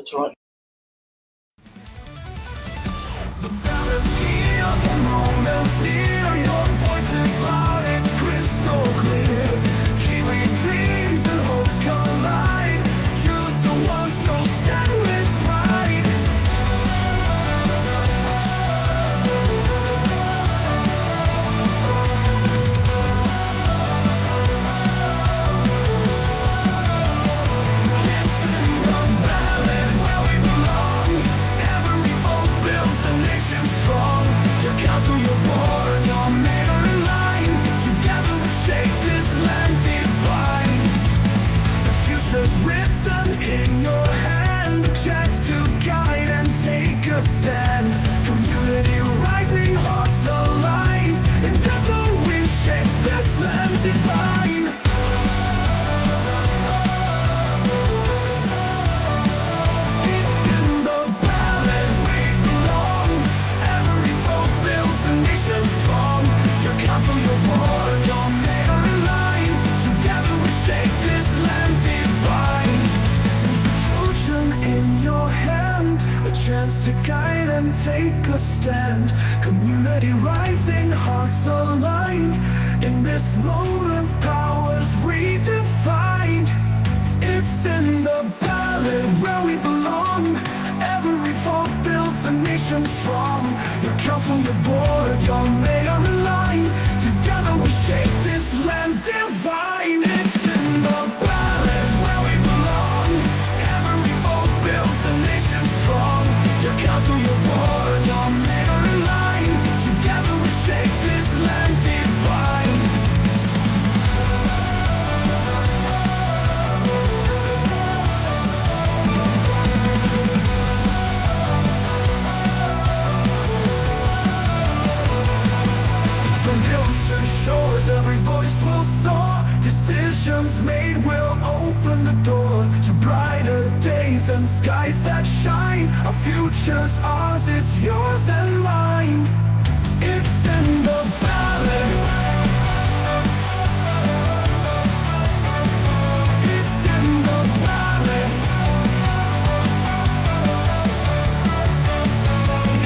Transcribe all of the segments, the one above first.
That's right. The balance here, the moment's near, your voice is loud, it's crystal clear. Kiwi dreams and hopes collide. Choose the ones who'll stand with pride. It's in the ballot where we belong. Every vote builds a nation strong. Your council, your board, your mayor in line. Together we shape this land divine. The future's written in your hand. A chance to guide and take a stand. Community rising, hearts aligned. And together we shape this land divine. It's in the ballot we belong. Every vote builds a nation strong. Your council, your board, your mayor in line. Together we shape this land divine. The future in your hand, a chance to guide and take a stand. Community rising, hearts aligned. In this moment, powers redefined. It's in the ballot where we belong. Every vote builds a nation strong. Your council, your board, your mayor in line. Together we shape this land divine. It's in the ballot where we belong. Every vote builds a nation strong. Your council, your board, your mayor in line. Together we shape this land divine. From hills to shores, every voice will soar. Decisions made will open the door to brighter days and skies that shine. Our future's ours, it's yours and mine. It's in the ballot. It's in the ballot.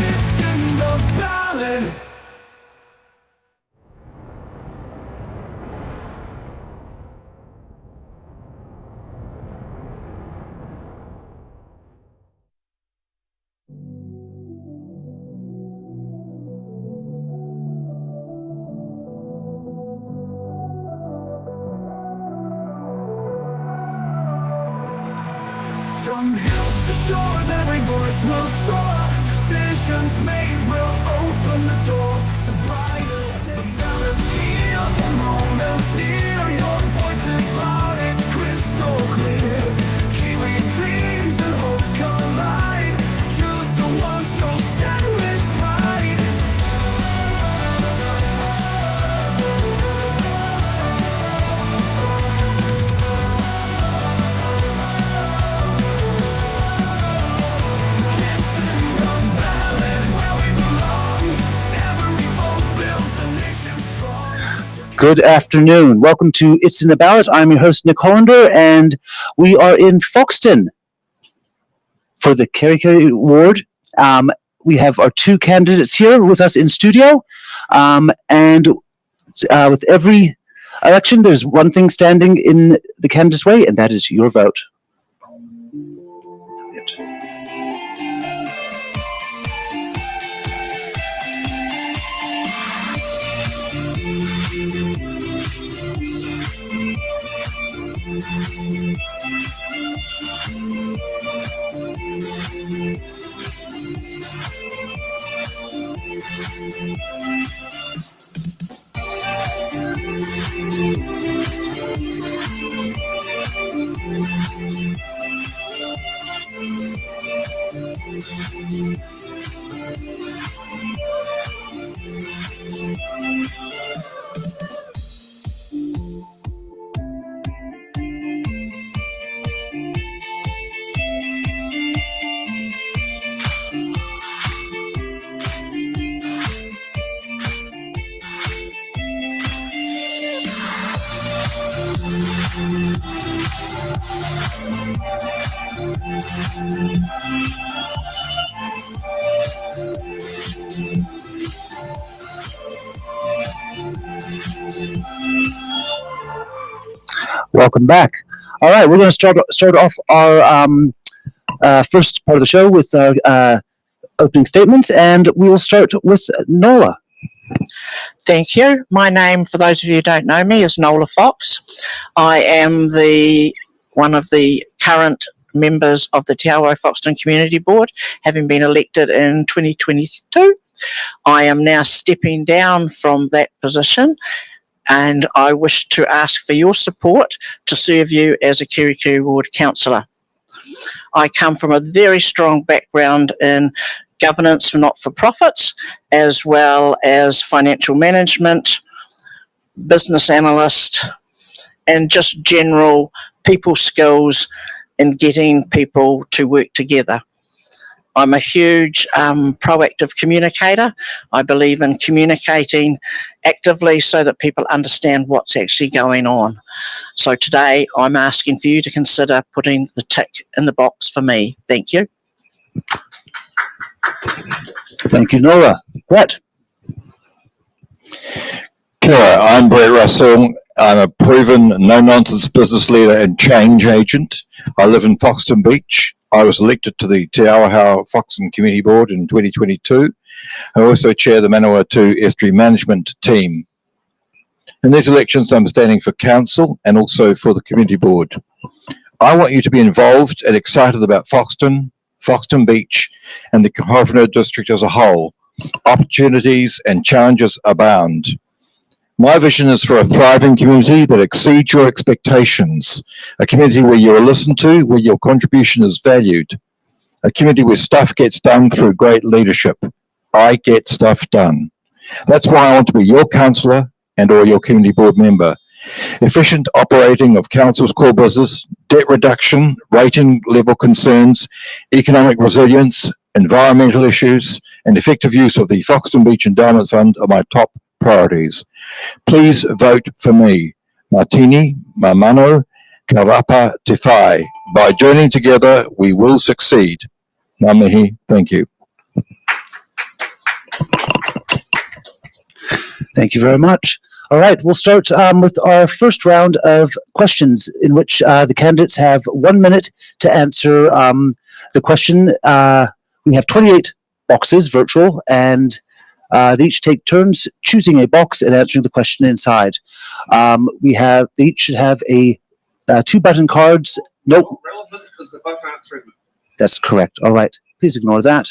It's in the ballot. From hills to shores, every voice will soar. Decisions made will open the door to brighter days. The balance here, the moment's near. Your voice is loud, it's crystal clear. Kiwi dreams and hopes collide. Choose the ones who'll stand with pride. It's in the ballot where we belong. Every vote builds a nation strong. Good afternoon. Welcome to It's in the Ballot. I'm your host, Nick Hollander, and we are in Foxton for the Kere Kere ward. We have our two candidates here with us in studio, and with every election, there's one thing standing in the candidate's way, and that is your vote. Welcome back. All right, we're going to start off our first part of the show with our opening statements, and we will start with Nola. Thank you. My name, for those of you who don't know me, is Nola Fox. I am one of the current members of the Te Awahou Foxton Community Board, having been elected in 2022. I am now stepping down from that position, and I wish to ask for your support to serve you as a Kere Kere Ward councillor. I come from a very strong background in governance for not-for-profits, as well as financial management, business analyst, and just general people skills in getting people to work together. I'm a huge proactive communicator. I believe in communicating actively so that people understand what's actually going on. So today I'm asking for you to consider putting the tick in the box for me. Thank you. Thank you, Nola. Brett. Kara, I'm Brett Russell. I'm a proven no-nonsense business leader and change agent. I live in Foxton Beach. I was elected to the Te Awahou Foxton Community Board in 2022. I also chair the Manawatu Estuary Management Team. In these elections, I'm standing for council and also for the community board. I want you to be involved and excited about Foxton, Foxton Beach, and the Horowhenua district as a whole. Opportunities and challenges abound. My vision is for a thriving community that exceeds your expectations, a community where you are listened to, where your contribution is valued, a community where stuff gets done through great leadership. I get stuff done. That's why I want to be your councillor and or your community board member. Efficient operating of council's core business, debt reduction, rating level concerns, economic resilience, environmental issues, and effective use of the Foxton Beach Endowment Fund are my top priorities. Please vote for me. Martini, Mamano, Karapa Te Whai. By joining together, we will succeed. Ngā mihi, thank you. Thank you very much. All right, we'll start with our first round of questions in which the candidates have 1 minute to answer the question. We have 28 boxes, virtual, and they each take turns choosing a box and answering the question inside. They each should have a 2-button cards. Nope. Relevant is the both answering. That's correct. All right. Please ignore that.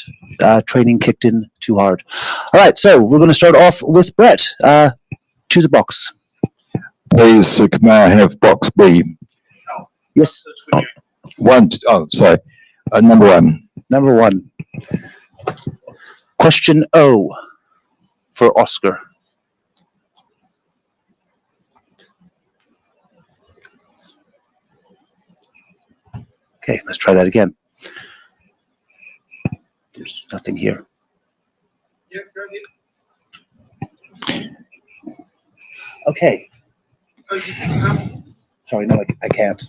Training kicked in too hard. All right. So we're going to start off with Brett. Choose a box. Please, may I have box B? Yes. Sorry. Number one. Number one. Question O for Oscar. Okay, let's try that again. There's nothing here. Yeah, go ahead. Okay. Oh, you can come. Sorry, no, I can't.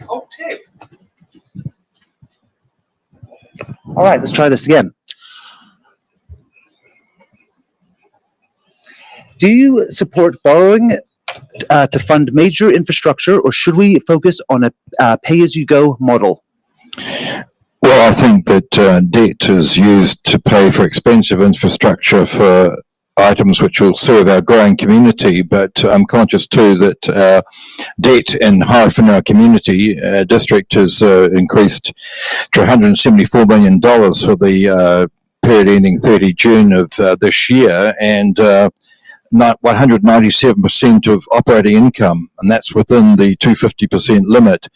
Oh, tab. All right, let's try this again. Do you support borrowing to fund major infrastructure, or should we focus on a pay-as-you-go model? Well, I think that debt is used to pay for expensive infrastructure for items which will serve our growing community, but I'm conscious too that debt in Horowhenua community district has increased to $174 million for the period ending 30 June of this year, and 197% of operating income, and that's within the 250% limit.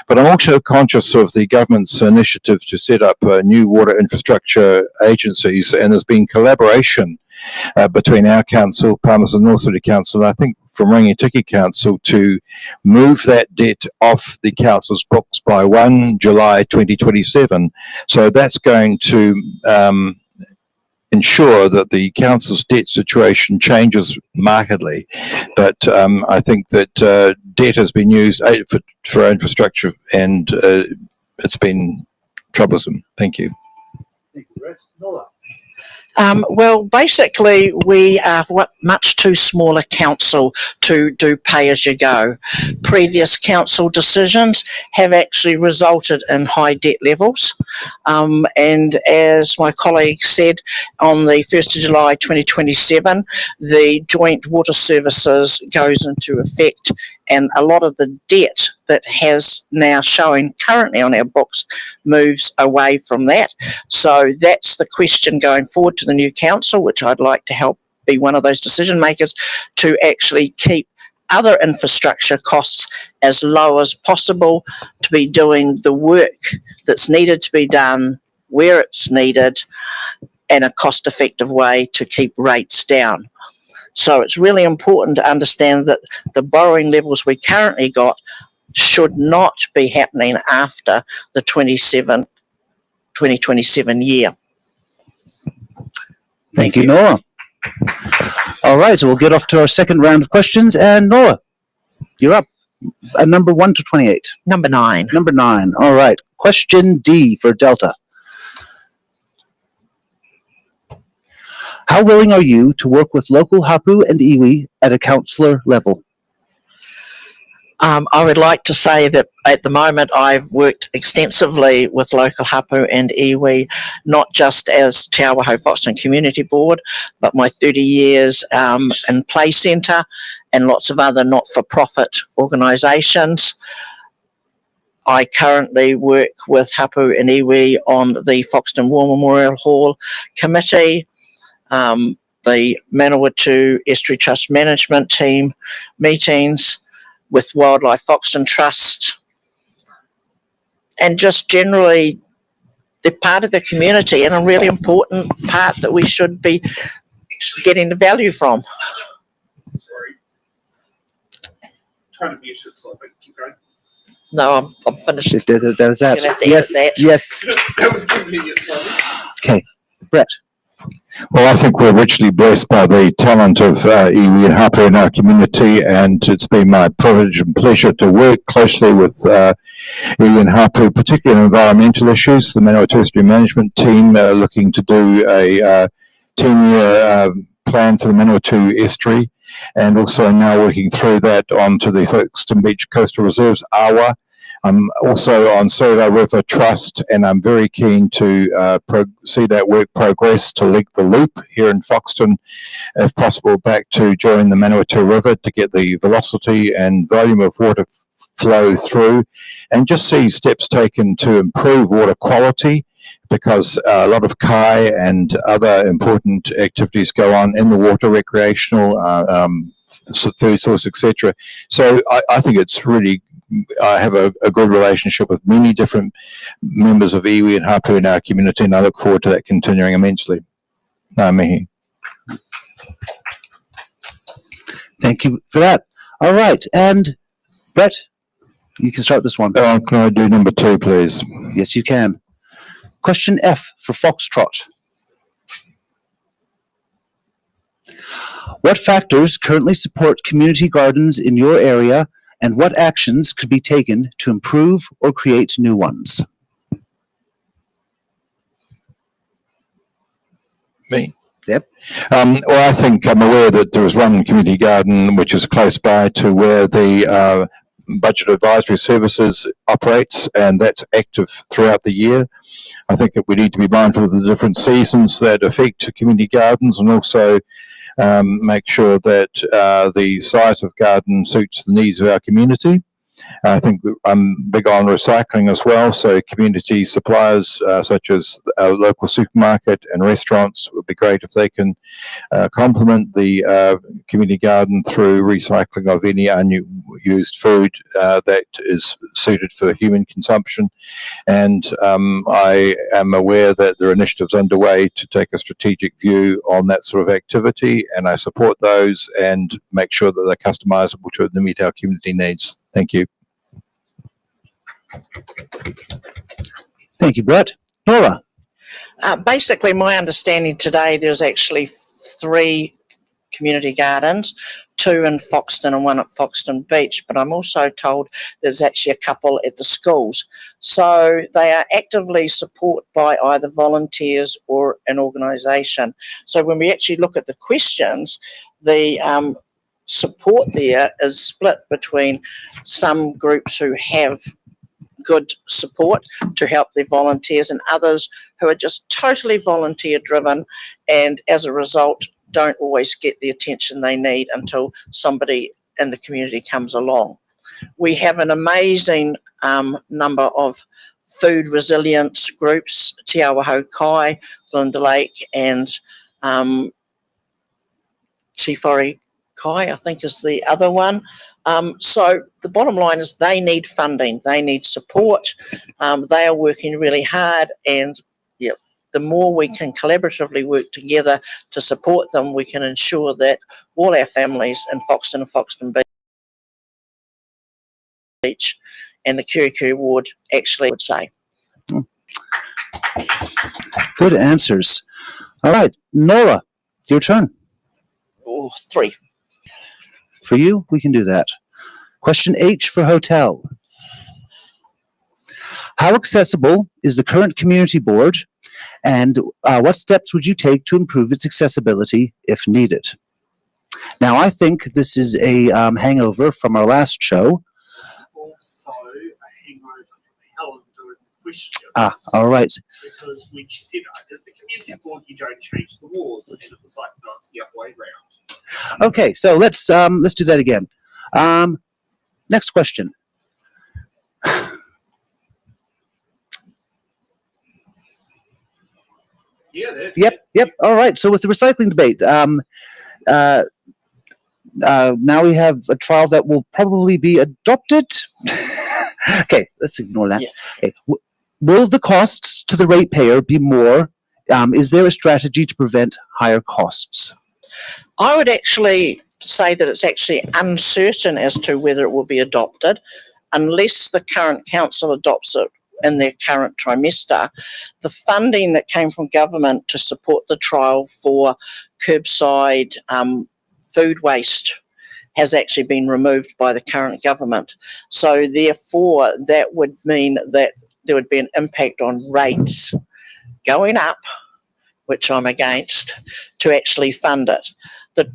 But I'm also conscious of the government's initiative to set up new water infrastructure agencies, and there's been collaboration between our council, Palmerston North City Council, and I think from Rangitiki Council, to move that debt off the council's books by 1 July 2027. So that's going to ensure that the council's debt situation changes markedly. But I think that debt has been used for infrastructure and it's been troublesome. Thank you. Thank you, Brett. Nola. Well, basically, we are much too small a council to do pay-as-you-go. Previous council decisions have actually resulted in high debt levels. And as my colleague said, on the 1st of July 2027, the joint water services goes into effect, and a lot of the debt that has now showing currently on our books moves away from that. So that's the question going forward to the new council, which I'd like to help be one of those decision makers, to actually keep other infrastructure costs as low as possible, to be doing the work that's needed to be done where it's needed in a cost-effective way to keep rates down. So it's really important to understand that the borrowing levels we currently got should not be happening after the 2027 year. Thank you, Noah. All right, so we'll get off to our second round of questions. And Noah, you're up. Number 1 to 28. Number 9. Number 9. All right. Question D for Delta. How willing are you to work with local hapu and iwi at a councillor level? I would like to say that at the moment I've worked extensively with local hapu and iwi, not just as Te Awahou Foxton Community Board, but my 30 years in Play Centre and lots of other not-for-profit organisations. I currently work with hapu and iwi on the Foxton War Memorial Hall Committee, the Manawatu Estuary Trust Management Team meetings, with Wildlife Foxton Trust, and just generally they're part of the community and a really important part that we should be getting the value from. Sorry. Trying to mute it so I can keep going. No, I'm finished. That was that. You'll have to Yes, edit that. yes. That was convenient, sorry. Okay, Brett. Well, I think we're richly blessed by the talent of iwi and hapu in our community, and it's been my privilege and pleasure to work closely with iwi and hapu, particularly on environmental issues. The Manawatu Estuary Management Team looking to do a 10-year plan for the Manawatu Estuary, and also now working through that onto the Folkestone Beach Coastal Reserves, AWA. I'm also on Survey River Trust, and I'm very keen to see that work progress to link the loop here in Foxton, if possible, back to join the Manawatu River to get the velocity and volume of water flow through, and just see steps taken to improve water quality, because a lot of kai and other important activities go on in the water, recreational, food source, etc. So I think it's really, I have a good relationship with many different members of iwi and hapu in our community, and I look forward to that continuing immensely. Ngā mihi. Thank you for that. All right, and Brett, you can start this one. Can I do number 2, please? Yes, you can. Question F for Foxtrot. What factors currently support community gardens in your area, and what actions could be taken to improve or create new ones? Me? Yep. Well, I think I'm aware that there is one community garden which is close by to where the Budget Advisory Services operates, and that's active throughout the year. I think that we need to be mindful of the different seasons that affect community gardens, and also make sure that the size of garden suits the needs of our community. I think I'm big on recycling as well, so community suppliers such as our local supermarket and restaurants would be great if they can complement the community garden through recycling of any unused food that is suited for human consumption. And I am aware that there are initiatives underway to take a strategic view on that sort of activity, and I support those and make sure that they're customizable to meet our community needs. Thank you. Thank you, Brett. Nora. Basically, my understanding today, there's actually 3 community gardens, 2 in Foxton and 1 at Foxton Beach, but I'm also told there's actually a couple at the schools. So they are actively supported by either volunteers or an organisation. So when we actually look at the questions, the support there is split between some groups who have good support to help their volunteers and others who are just totally volunteer driven and as a result don't always get the attention they need until somebody in the community comes along. We have an amazing number of food resilience groups, Te Awahou Kai, Glinda Lake and Te Whare Kai, I think is the other one. So the bottom line is they need funding, they need support, they are working really hard, and the more we can collaboratively work together to support them, we can ensure that all our families in Foxton and Foxton Beach and the Kere Kere ward actually would say. Good answers. All right, Nora, your turn. Oh, 3. For you, we can do that. Question H for hotel. How accessible is the current community board, and what steps would you take to improve its accessibility if needed? Now, I think this is a hangover from our last show. Also, a hangover from Helen doing questions. All right. Because when she said, the community board, you don't change the wards, and it was like, no, it's the other way round. Okay, so let's do that again. Next question. Yeah, Yep. All right. So with the recycling debate, now we have a trial that will probably be adopted. Okay, let's ignore that. Yeah. Okay. Will the costs to the ratepayer be more? Is there a strategy to prevent higher costs? I would actually say that it's actually uncertain as to whether it will be adopted unless the current council adopts it in their current trimester. The funding that came from government to support the trial for curbside food waste has actually been removed by the current government. So therefore, that would mean that there would be an impact on rates going up, which I'm against, to actually fund it. The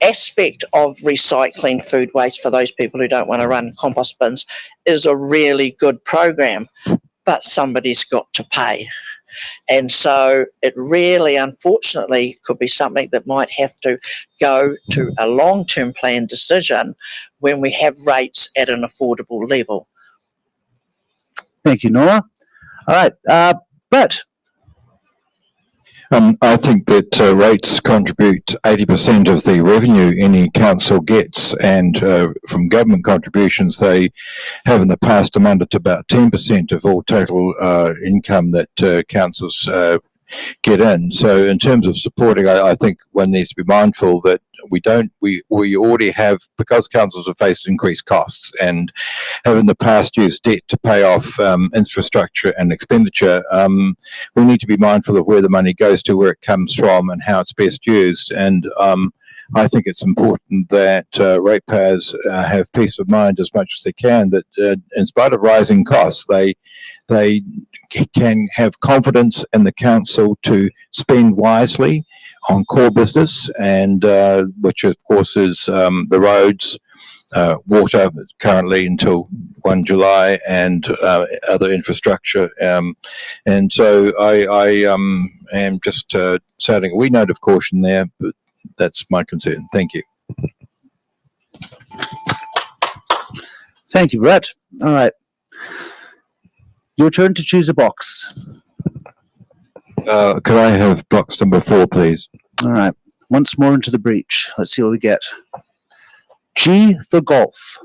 aspect of recycling food waste for those people who don't want to run compost bins is a really good program, but somebody's got to pay. And so it really, unfortunately, could be something that might have to go to a long-term plan decision when we have rates at an affordable level. Thank you, Nora. All right, Brett. I think that rates contribute 80% of the revenue any council gets, and from government contributions they have in the past amounted to about 10% of all total income that councils get in. So in terms of supporting, I think one needs to be mindful that we already have, because councils have faced increased costs and have in the past used debt to pay off infrastructure and expenditure, we need to be mindful of where the money goes to, where it comes from, and how it's best used. And I think it's important that ratepayers have peace of mind as much as they can, that in spite of rising costs, they can have confidence in the council to spend wisely on core business, and which of course is the roads, water currently until 1 July, and other infrastructure. And so I am just sounding a wee note of caution there, but that's my concern. Thank you. Thank you, Brett. All right. Your turn to choose a box. Could I have box number 4, please? All right. Once more into the breach. Let's see what we get. G for golf.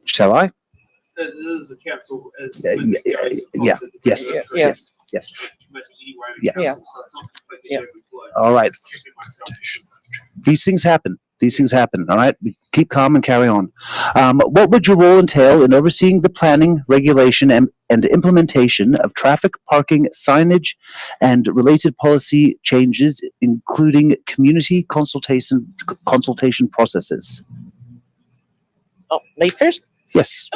Shall I? This is a council. Yes. Yes. Anyway, Yeah. so it's not completely Yeah. overflow. All right. Just checking myself. These things happen. All right. keep calm and carry on. What would your role entail in overseeing the planning, regulation, and implementation of traffic, parking, signage, and related policy changes, including community consultation processes? Oh, me first? Yes.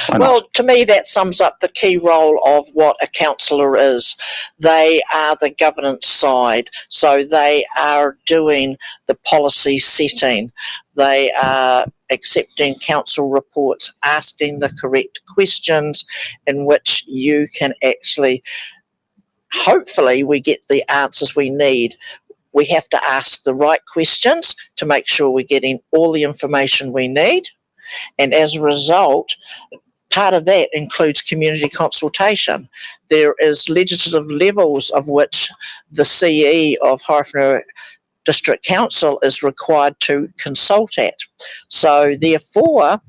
Why Well, not? to me, that sums up the key role of what a councillor is. They are the governance side, so they are doing the policy setting. They are accepting council reports, asking the correct questions in which you can actually, hopefully, we get the answers we need. We have to ask the right questions to make sure we're getting all the information we need. And as a result, part of that includes community consultation. There is legislative levels of which the CE of Horowhenua District Council is required to consult at. So therefore,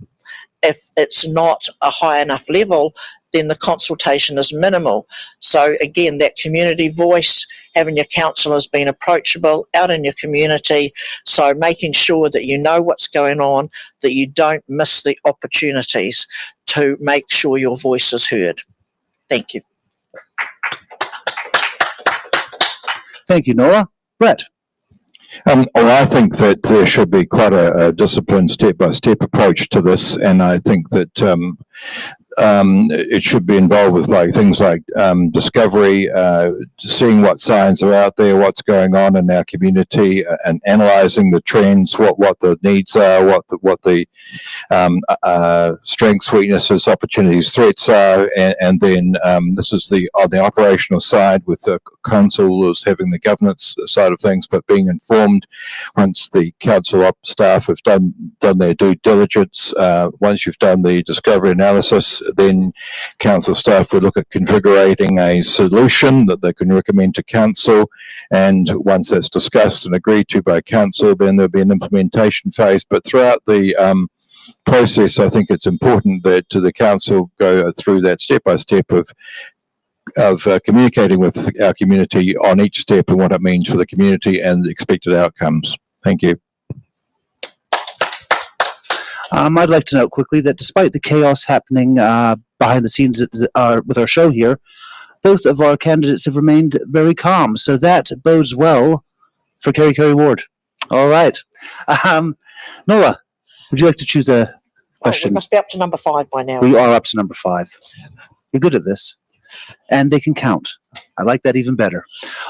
if it's not a high enough level, then the consultation is minimal. So again, that community voice, having your councillors being approachable out in your community, so making sure that you know what's going on, that you don't miss the opportunities to make sure your voice is heard. Thank you. Thank you, Noah. Brett. Well, I think that there should be quite a disciplined step-by-step approach to this, and I think that it should be involved with things like discovery, seeing what signs are out there, what's going on in our community, and analysing the trends, what the needs are, what the strengths, weaknesses, opportunities, threats are, and then this is on the operational side with the council is having the governance side of things, but being informed once the council staff have done their due diligence. Once you've done the discovery analysis, then council staff will look at configuring a solution that they can recommend to council, and once that's discussed and agreed to by council, then there'll be an implementation phase. But throughout the process, I think it's important that the council go through that step by step of communicating with our community on each step and what it means for the community and the expected outcomes. Thank you. I'd like to note quickly that despite the chaos happening behind the scenes with our show here, both of our candidates have remained very calm. So that bodes well for Kere Kere Ward. All right. Noah, would you like to choose a question? We must be up to number 5 by now. We are up to number 5. You're good at this. And they can count. I like that even better.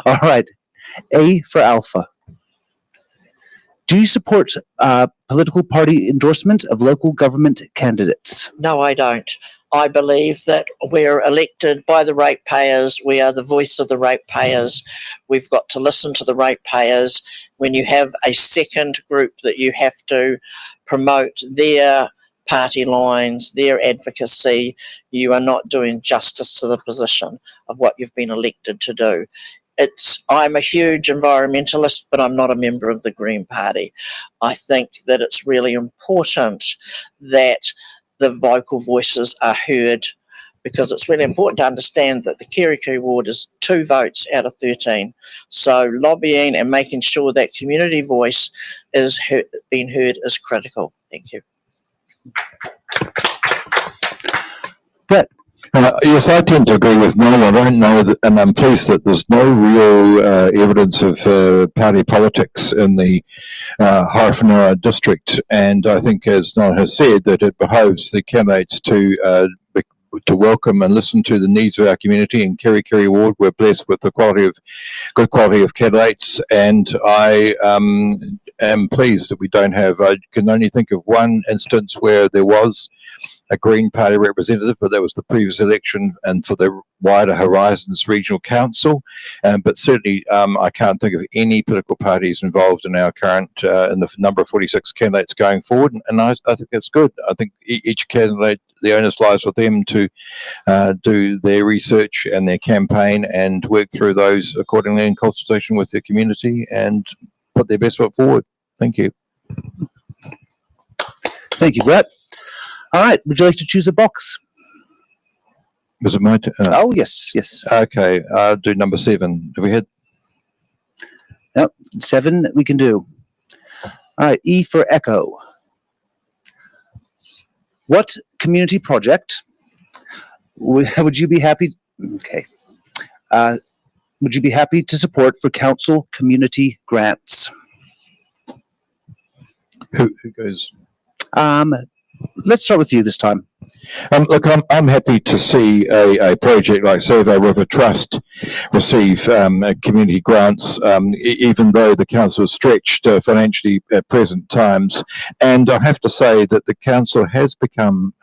All right. A for Alpha. Do you support political party endorsement of local government candidates? No, I don't. I believe that we're elected by the ratepayers. We are the voice of the ratepayers. We've got to listen to the ratepayers. When you have a second group that you have to promote their party lines, their advocacy, you are not doing justice to the position of what you've been elected to do. I'm a huge environmentalist, but I'm not a member of the Green Party. I think that it's really important that the vocal voices are heard, because it's really important to understand that the Kere Kere Ward is 2 votes out of 13. So lobbying and making sure that community voice is being heard is critical. Thank you. Brett. Yes, I tend to agree with Noel. I don't know, and I'm pleased that there's no real evidence of party politics in the Horowhenua district. And I think, as Noel has said, that it behoves the candidates to welcome and listen to the needs of our community. In Kere Kere Ward, we're blessed with the good quality of candidates, and I am pleased that we don't have. I can only think of one instance where there was a Green Party representative, but that was the previous election and for the wider Horizons Regional Council. But certainly I can't think of any political parties involved in our current, in the number of 46 candidates going forward. And I think that's good. I think each candidate, the onus lies with them to do their research and their campaign and work through those accordingly in consultation with their community and put their best foot forward. Thank you. Thank you, Brett. All right. Would you like to choose a box? Was it my turn? Oh, yes, yes. Okay, I'll do number 7. Have we had? Yep, 7 we can do. All right, E for Echo. What community project would you be happy? Okay. Would you be happy to support for council community grants? Who goes? Let's start with you this time. Look, I'm happy to see a project like Save Our River Trust receive community grants, even though the council is stretched financially at present times. And I have to say that the council has become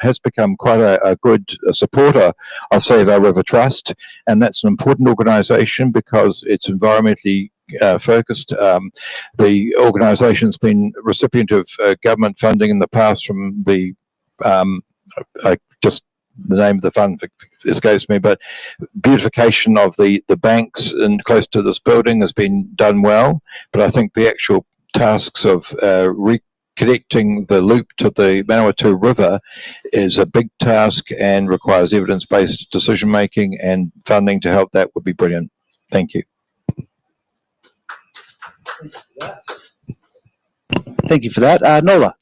quite a good supporter of Save Our River Trust, and that's an important organisation because it's environmentally focused. The organisation's been recipient of government funding in the past from the just the name of the fund escapes me, but beautification of the banks and close to this building has been done well. But I think the actual tasks of reconnecting the loop to the Manawatu River is a big task and requires evidence-based decision making, and funding to help that would be brilliant. Thank you. Thank you for that. Nola.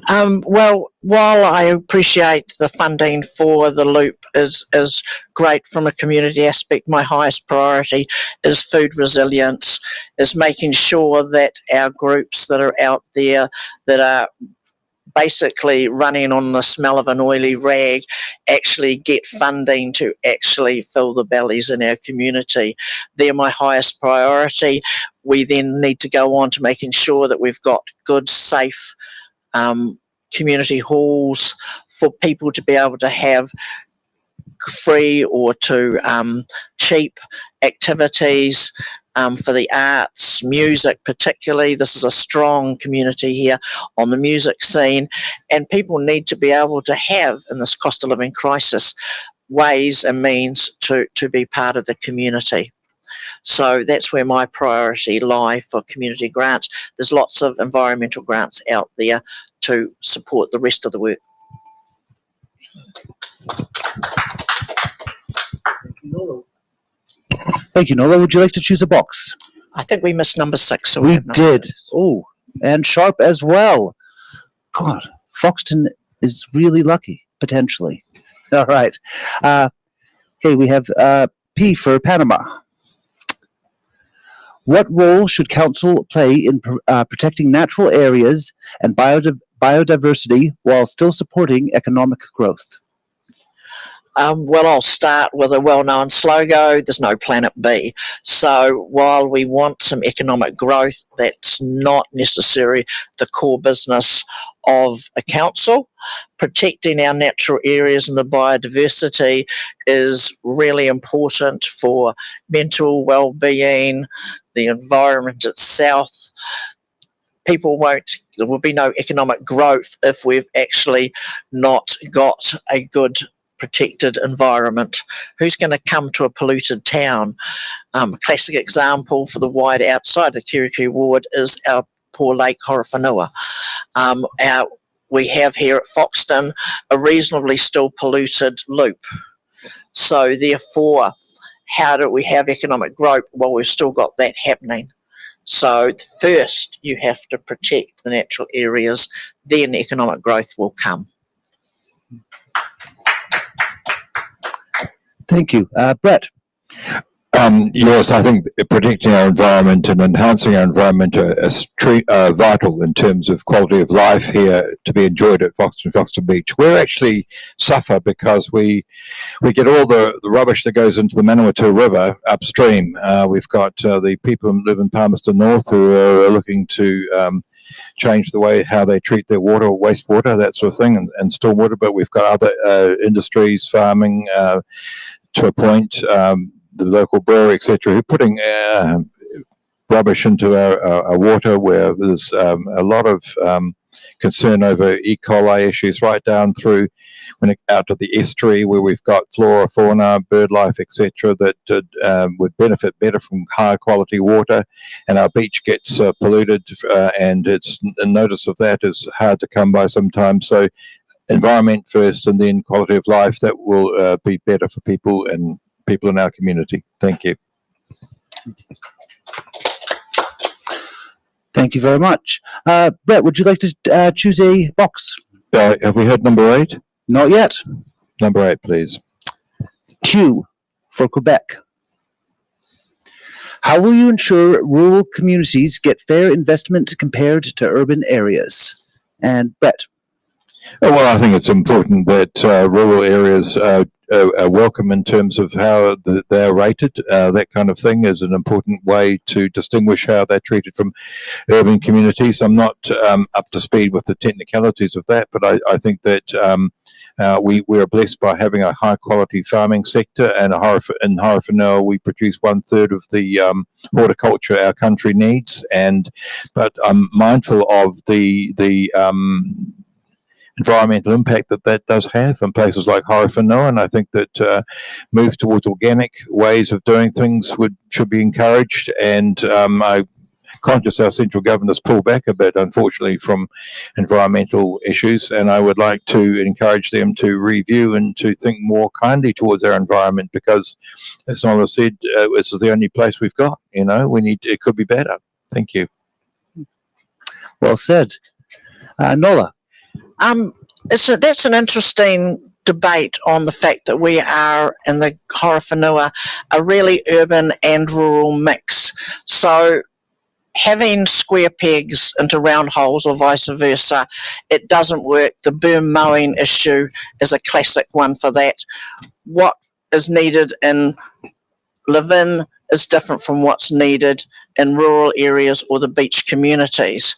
Well, while I appreciate the funding for the loop is great from a community aspect, my highest priority is food resilience, is making sure that our groups that are out there that are basically running on the smell of an oily rag actually get funding to actually fill the bellies in our community. They're my highest priority. We then need to go on to making sure that we've got good, safe community halls for people to be able to have free or to cheap activities for the arts, music particularly. This is a strong community here on the music scene, and people need to be able to have, in this cost of living crisis, ways and means to be part of the community. So that's where my priority lie for community grants. There's lots of environmental grants out there to support the rest of the work. Thank you, Nola. Would you like to choose a box? I think we missed number 6. So We have number did. 6. Oh, and Sharp as well. God, Foxton is really lucky, potentially. All right. Okay, we have P for Panama. What role should council play in protecting natural areas and biodiversity while still supporting economic growth? Well, I'll start with a well-known slogan, there's no planet B. So while we want some economic growth, that's not necessarily the core business of a council. Protecting our natural areas and the biodiversity is really important for mental well-being, the environment itself. There will be no economic growth if we've actually not got a good protected environment. Who's going to come to a polluted town? A classic example for the wide outside of Kere Kere ward is our poor lake Horowhenua. We have here at Foxton a reasonably still polluted loop. So therefore, how do we have economic growth while we've still got that happening? So first you have to protect the natural areas, then economic growth will come. Thank you. Brett. Yes, I think protecting our environment and enhancing our environment are vital in terms of quality of life here to be enjoyed at Foxton Beach. We actually suffer because we get all the rubbish that goes into the Manawatu River upstream. We've got the people who live in Palmerston North who are looking to change the way how they treat their water, wastewater, that sort of thing, and stormwater. But we've got other industries, farming to a point, the local brewery, etc., who are putting rubbish into our water, where there's a lot of concern over E. coli issues right down through when it out to the estuary, where we've got flora, fauna, bird life, etc., that would benefit better from higher quality water, and our beach gets polluted, and it's a notice of that is hard to come by sometimes. So environment first and then quality of life, that will be better for people and people in our community. Thank you. Thank you very much. Brett, would you like to choose a box? Have we heard number 8? Not yet. Number 8, please. Q for Quebec. How will you ensure rural communities get fair investment compared to urban areas? And Brett. Oh, well, I think it's important that rural areas are welcome in terms of how they're rated. That kind of thing is an important way to distinguish how they're treated from urban communities. I'm not up to speed with the technicalities of that, but I think that we are blessed by having a high quality farming sector, and in Horowhenua we produce 1/3 of the horticulture our country needs. But I'm mindful of the environmental impact that does have in places like Horowhenua, and I think that move towards organic ways of doing things should be encouraged. And I'm conscious our central government has pulled back a bit, unfortunately, from environmental issues, and I would like to encourage them to review and to think more kindly towards our environment, because, as Nola said, this is the only place we've got. It could be better. Thank you. Well said. Nola. That's an interesting debate on the fact that we are in the Horowhenua a really urban and rural mix. So having square pegs into round holes or vice versa, it doesn't work. The boom mowing issue is a classic one for that. What is needed in live-in is different from what's needed in rural areas or the beach communities.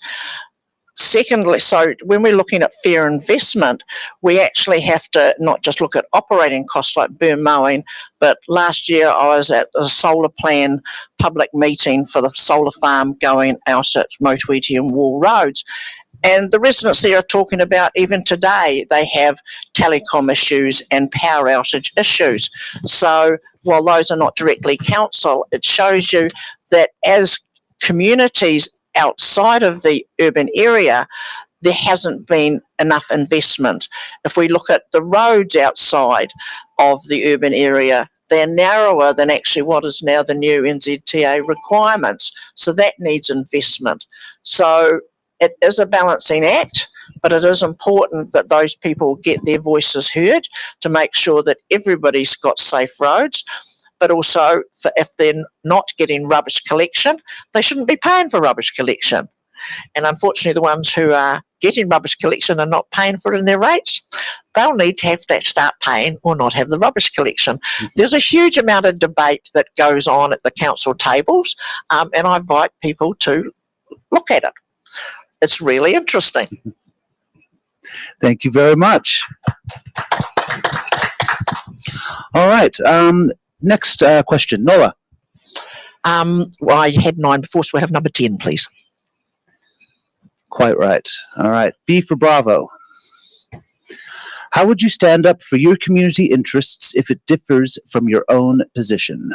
Secondly, so when we're looking at fair investment, we actually have to not just look at operating costs like boom mowing, but last year I was at a solar plan public meeting for the solar farm going out at Motuiti and Wall Roads. And the residents there are talking about, even today, they have telecom issues and power outage issues. So while those are not directly council, it shows you that as communities outside of the urban area, there hasn't been enough investment. If we look at the roads outside of the urban area, they're narrower than actually what is now the new NZTA requirements. So that needs investment. So it is a balancing act, but it is important that those people get their voices heard to make sure that everybody's got safe roads. But also, if they're not getting rubbish collection, they shouldn't be paying for rubbish collection. And unfortunately, the ones who are getting rubbish collection and not paying for it in their rates, they'll need to have to start paying or not have the rubbish collection. Mm-hmm. There's a huge amount of debate that goes on at the council tables, and I invite people to look at it. It's really interesting. Thank you very much. All right. Next question, Nola. Well, I had 9 before, so we have number 10, please. Quite right. All right. B for Bravo. How would you stand up for your community interests if it differs from your own position?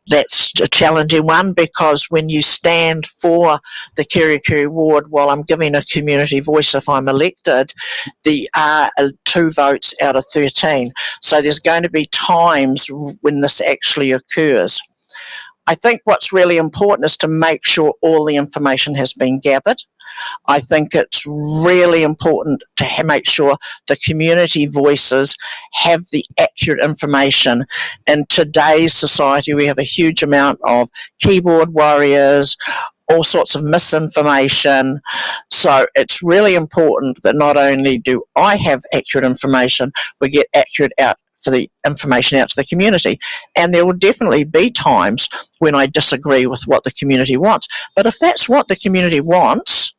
That's a challenging one, because when you stand for the Kere Kere ward, while I'm giving a community voice if I'm elected, there are 2 votes out of 13. So there's going to be times when this actually occurs. I think what's really important is to make sure all the information has been gathered. I think it's really important to make sure the community voices have the accurate information. In today's society, we have a huge amount of keyboard warriors, all sorts of misinformation. So it's really important that not only do I have accurate information, we get accurate for the information out to the community. And there will definitely be times when I disagree with what the community wants. But if that's what the community wants,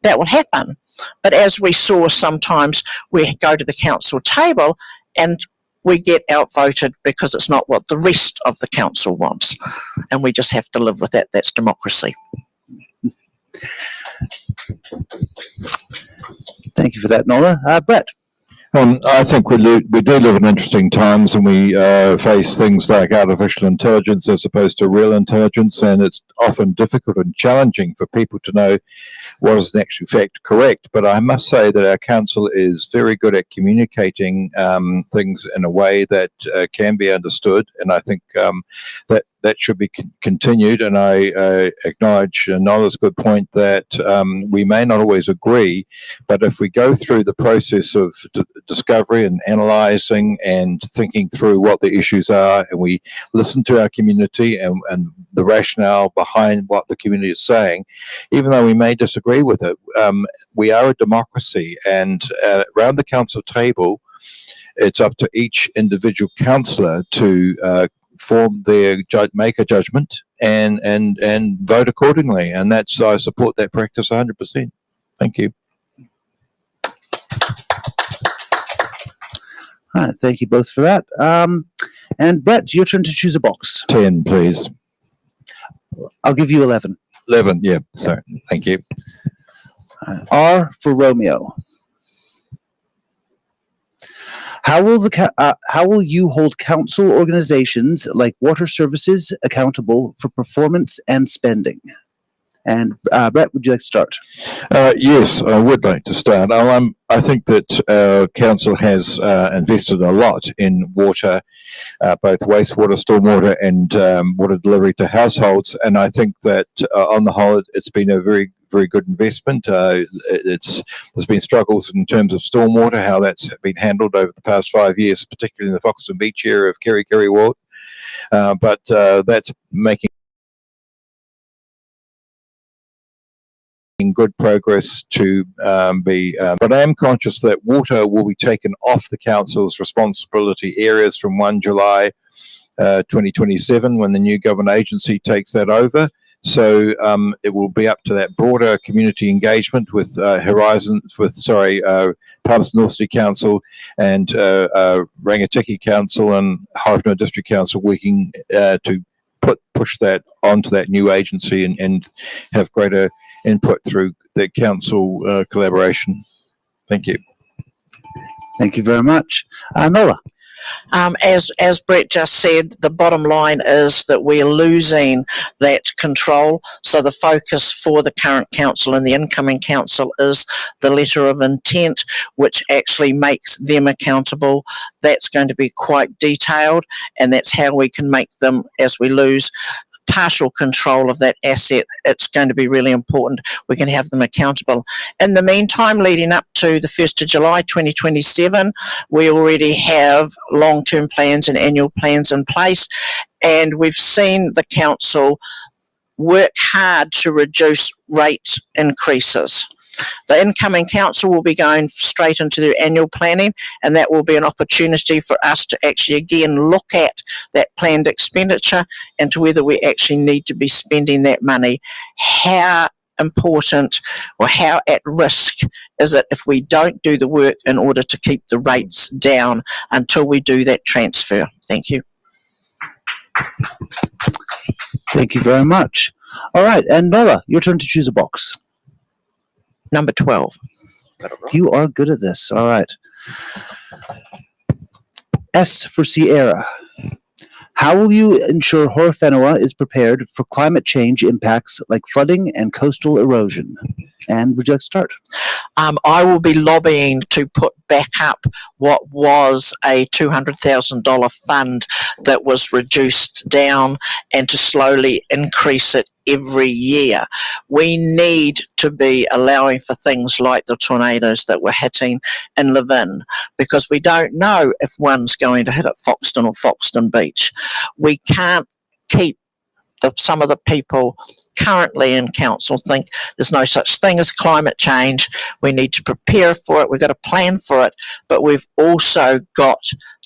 that will happen. But as we saw, sometimes we go to the council table and we get outvoted because it's not what the rest of the council wants. And we just have to live with that. That's democracy. Thank you for that, Nola. Brett. I think we do live in interesting times, and we face things like artificial intelligence as opposed to real intelligence, and it's often difficult and challenging for people to know what is in actual fact correct. But I must say that our council is very good at communicating things in a way that can be understood, and I think that that should be continued. And I acknowledge Nola's good point that we may not always agree, but if we go through the process of discovery and analysing and thinking through what the issues are, and we listen to our community and the rationale behind what the community is saying, even though we may disagree with it, we are a democracy, and around the council table, it's up to each individual councillor to make a judgment and vote accordingly. And that's, I support that practice 100%. Thank you. All right, thank you both for that. And Brett, your turn to choose a box. 10, please. I'll give you 11. 11, yeah, sorry. Thank you. R for Romeo. How will you hold council organizations like water services accountable for performance and spending? And Brett, would you like to start? Yes, I would like to start. I think that our council has invested a lot in water, both wastewater, stormwater, and water delivery to households. And I think that on the whole, it's been a very good investment. There's been struggles in terms of stormwater, how that's been handled over the past 5 years, particularly in the Foxton Beach area of Kere Kere ward. But that's making good progress to but I am conscious that water will be taken off the council's responsibility areas from 1 July 2027 when the new government agency takes that over. So it will be up to that broader community engagement with Palmerston North City Council and Rangitikei Council and Horowhenua District Council working to push that onto that new agency and have greater input through the council collaboration. Thank you. Thank you very much. Nola. As Brett just said, the bottom line is that we're losing that control. So the focus for the current council and the incoming council is the letter of intent, which actually makes them accountable. That's going to be quite detailed, and that's how we can make them, as we lose partial control of that asset, it's going to be really important we can have them accountable. In the meantime, leading up to the 1st of July 2027, we already have long-term plans and annual plans in place, and we've seen the council work hard to reduce rate increases. The incoming council will be going straight into their annual planning, and that will be an opportunity for us to actually again look at that planned expenditure and to whether we actually need to be spending that money. How important or how at risk is it if we don't do the work in order to keep the rates down until we do that transfer? Thank you. Thank you very much. All right, and Nola, your turn to choose a box. Number 12. You are good at this. All right. S for Sierra. How will you ensure Horowhenua is prepared for climate change impacts like flooding and coastal erosion? And would you like to start? I will be lobbying to put back up what was a $200,000 fund that was reduced down and to slowly increase it every year. We need to be allowing for things like the tornadoes that we're hitting in Levin, because we don't know if one's going to hit at Foxton or Foxton Beach. We can't keep some of the people currently in council think there's no such thing as climate change. We need to prepare for it. We've got to plan for it, but we've also got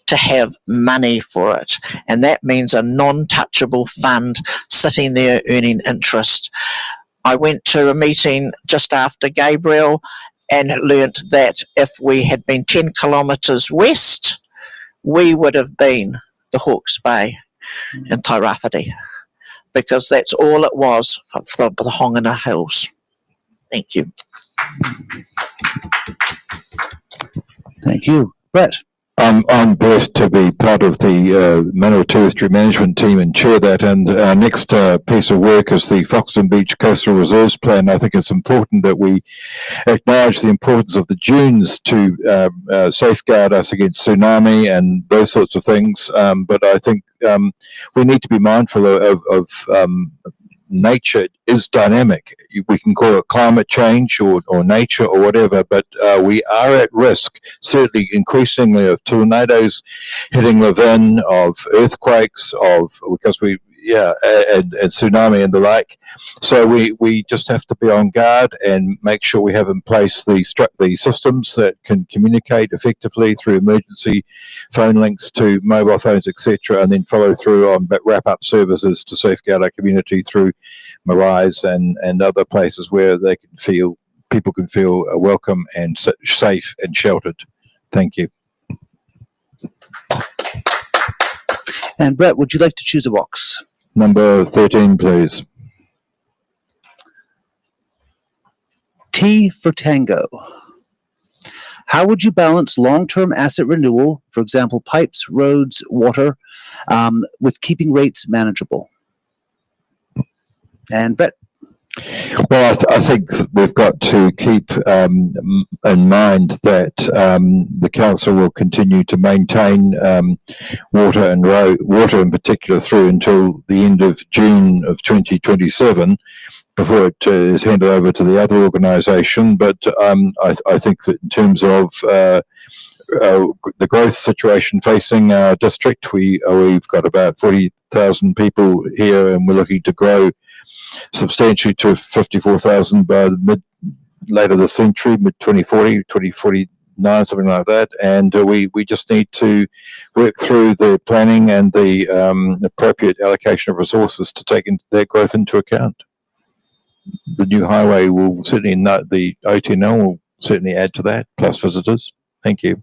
to have money for it. And that means a non-touchable fund sitting there earning interest. I went to a meeting just after Gabriel and learnt that if we had been 10 kilometres west, we would have been the Hawke's Bay and Tairāwhiti, because that's all it was for the Horowhenua Hills. Thank you. Thank you. Brett. I'm blessed to be part of the Manawa Terrestrial Management team and chair that. And our next piece of work is the Foxton Beach Coastal Reserves Plan. I think it's important that we acknowledge the importance of the dunes to safeguard us against tsunami and those sorts of things. But I think we need to be mindful of nature is dynamic. We can call it climate change or nature or whatever, but we are at risk, certainly increasingly, of tornadoes hitting Levin, of earthquakes, and tsunami and the like. So we just have to be on guard and make sure we have in place the systems that can communicate effectively through emergency phone links to mobile phones, etc., and then follow through on wrap-up services to safeguard our community through maraes and other places where people can feel welcome and safe and sheltered. Thank you. And Brett, would you like to choose a box? Number 13, please. T for Tango. How would you balance long-term asset renewal, for example, pipes, roads, water, with keeping rates manageable? And Brett. Well, I think we've got to keep in mind that the council will continue to maintain water in particular through until the end of June of 2027 before it is handed over to the other organisation. But I think that in terms of the growth situation facing our district, we've got about 40,000 people here, and we're looking to grow substantially to 54,000 by the later the century, mid 2040, 2049, something like that. And we just need to work through the planning and the appropriate allocation of resources to take that growth into account. The new highway will certainly the OTNL will certainly add to that, plus visitors. Thank you.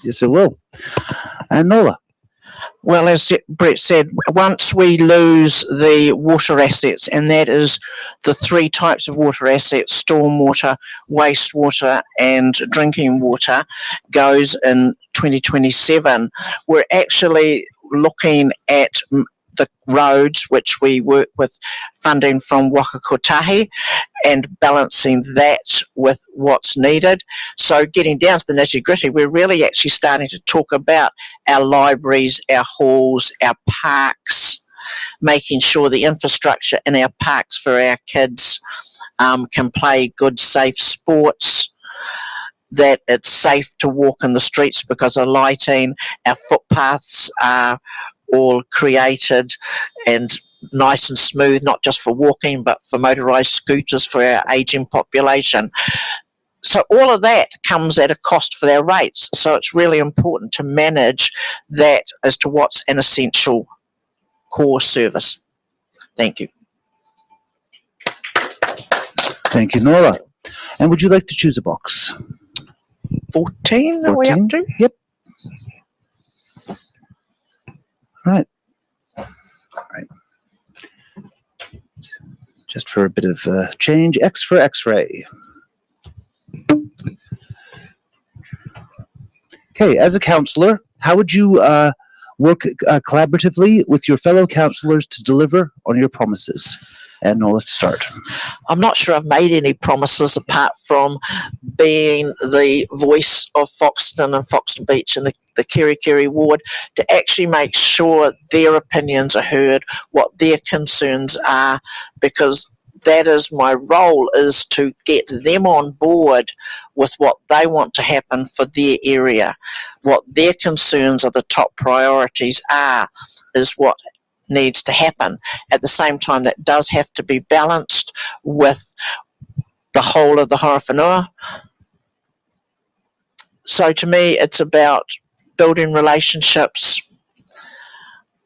Yes, it will. And Nola. Well, as Brett said, once we lose the water assets, and that is the three types of water assets, stormwater, wastewater, and drinking water, goes in 2027, we're actually looking at the roads, which we work with funding from Waka Kotahi, and balancing that with what's needed. So getting down to the nitty-gritty, we're really actually starting to talk about our libraries, our halls, our parks, making sure the infrastructure in our parks for our kids can play good, safe sports, that it's safe to walk in the streets because of lighting, our footpaths are all created and nice and smooth, not just for walking, but for motorised scooters for our ageing population. So all of that comes at a cost for their rates. So it's really important to manage that as to what's an essential core service. Thank you. Thank you, Nora. And would you like to choose a box? 14, are we up to? Yep. Right. All right. Just for a bit of change, X for X-ray. Okay, as a councillor, how would you work collaboratively with your fellow councillors to deliver on your promises? And now let's start. I'm not sure I've made any promises apart from being the voice of Foxton and Foxton Beach and the Kere Kere ward to actually make sure their opinions are heard, what their concerns are, because that is my role, is to get them on board with what they want to happen for their area. What their concerns are, the top priorities are, is what needs to happen. At the same time, that does have to be balanced with the whole of the Horowhenua. So to me, it's about building relationships,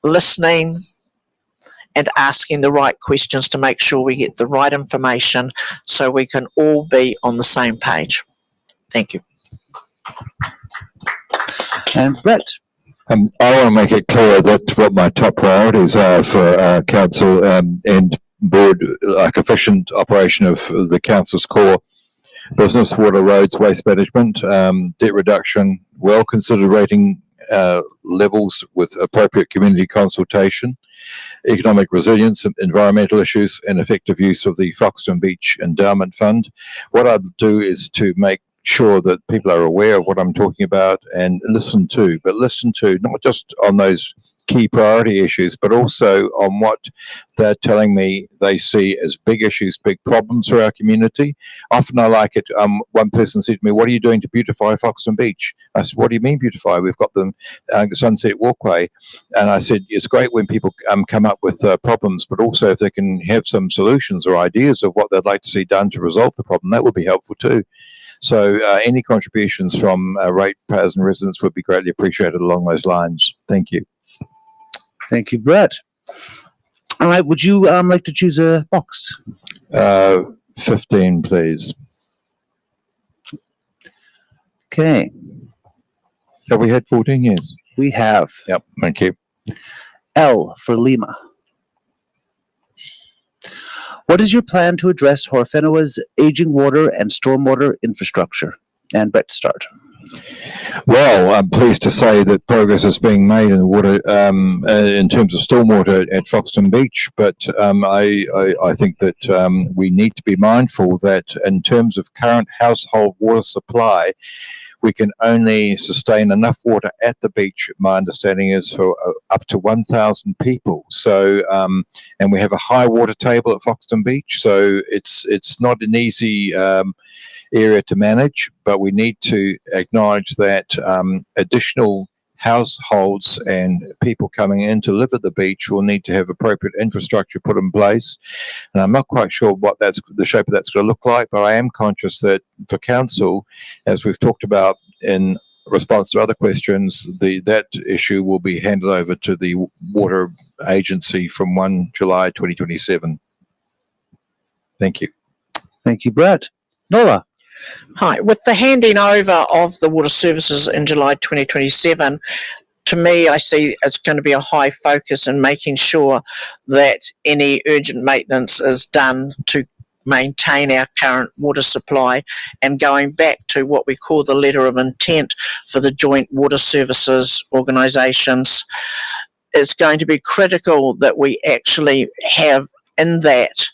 listening, and asking the right questions to make sure we get the right information so we can all be on the same page. Thank you. And Brett. I want to make it clear that what my top priorities are for council and board, like efficient operation of the council's core business, water, roads, waste management, debt reduction, well-considered rating levels with appropriate community consultation, economic resilience, environmental issues, and effective use of the Foxton Beach Endowment Fund. What I'd do is to make sure that people are aware of what I'm talking about and listen to not just on those key priority issues, but also on what they're telling me they see as big issues, big problems for our community. Often I like it. One person said to me, "What are you doing to beautify Foxton Beach?" I said, "What do you mean beautify? We've got the Sunset Walkway." And I said, "It's great when people come up with problems, but also if they can have some solutions or ideas of what they'd like to see done to resolve the problem, that would be helpful too." So any contributions from ratepayers and residents would be greatly appreciated along those lines. Thank you. Thank you, Brett. All right, would you like to choose a box? 15, please. Okay, Have we had 14 years? we have Yep. Thank you. L for Lima. What is your plan to address Horowhenua's aging water and stormwater infrastructure? And Brett, start. Well, I'm pleased to say that progress is being made in water, in terms of stormwater at Foxton Beach. But I think that we need to be mindful that in terms of current household water supply, we can only sustain enough water at the beach. My understanding is for up to 1,000 people. So, and we have a high water table at Foxton Beach, so it's not an easy area to manage, but we need to acknowledge that additional households and people coming in to live at the beach will need to have appropriate infrastructure put in place. And I'm not quite sure what the shape of that's going to look like, but I am conscious that for council, as we've talked about in response to other questions, that issue will be handed over to the water agency from 1 July 2027. Thank you. Thank you, Brett. Nola. Hi. With the handing over of the water services in July 2027, to me, I see it's going to be a high focus in making sure that any urgent maintenance is done to maintain our current water supply, and going back to what we call the letter of intent for the joint water services organisations, it's going to be critical that we actually have in that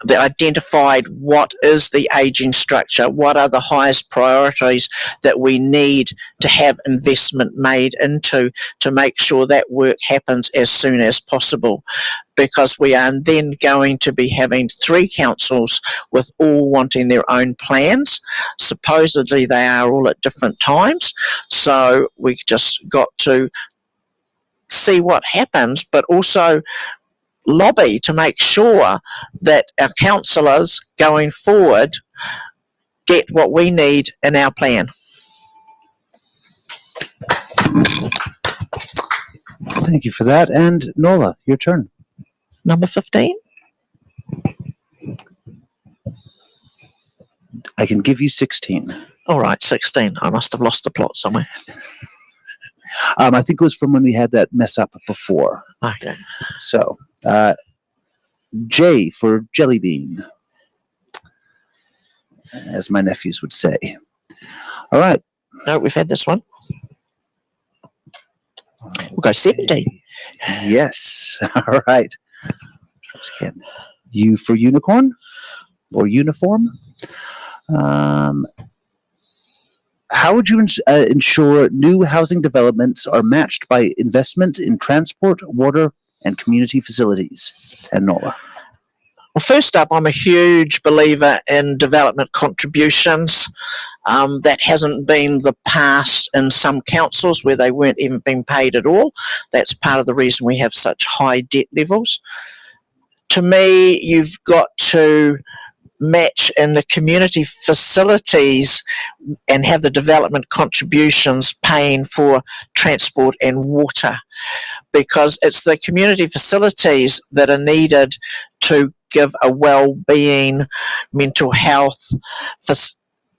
the identified what is the aging structure, what are the highest priorities that we need to have investment made into to make sure that work happens as soon as possible, because we are then going to be having 3 councils with all wanting their own plans. Supposedly they are all at different times, so we just got to see what happens, but also lobby to make sure that our councillors going forward get what we need in our plan. Thank you for that. And Nola, your turn. Number 15. I can give you 16. All right, 16. I must have lost the plot somewhere. I think it was from when we had that mess up before. Okay. So, J for jelly bean, as my nephews would say. All right. No, we've had this one. We'll go 17. Yes. All right. Again, U for unicorn or uniform. How would you ensure new housing developments are matched by investment in transport, water, and community facilities? And Nola. Well, first up, I'm a huge believer in development contributions. That hasn't been the past in some councils where they weren't even being paid at all. That's part of the reason we have such high debt levels. To me, you've got to match in the community facilities and have the development contributions paying for transport and water, because it's the community facilities that are needed to give a well-being, mental health,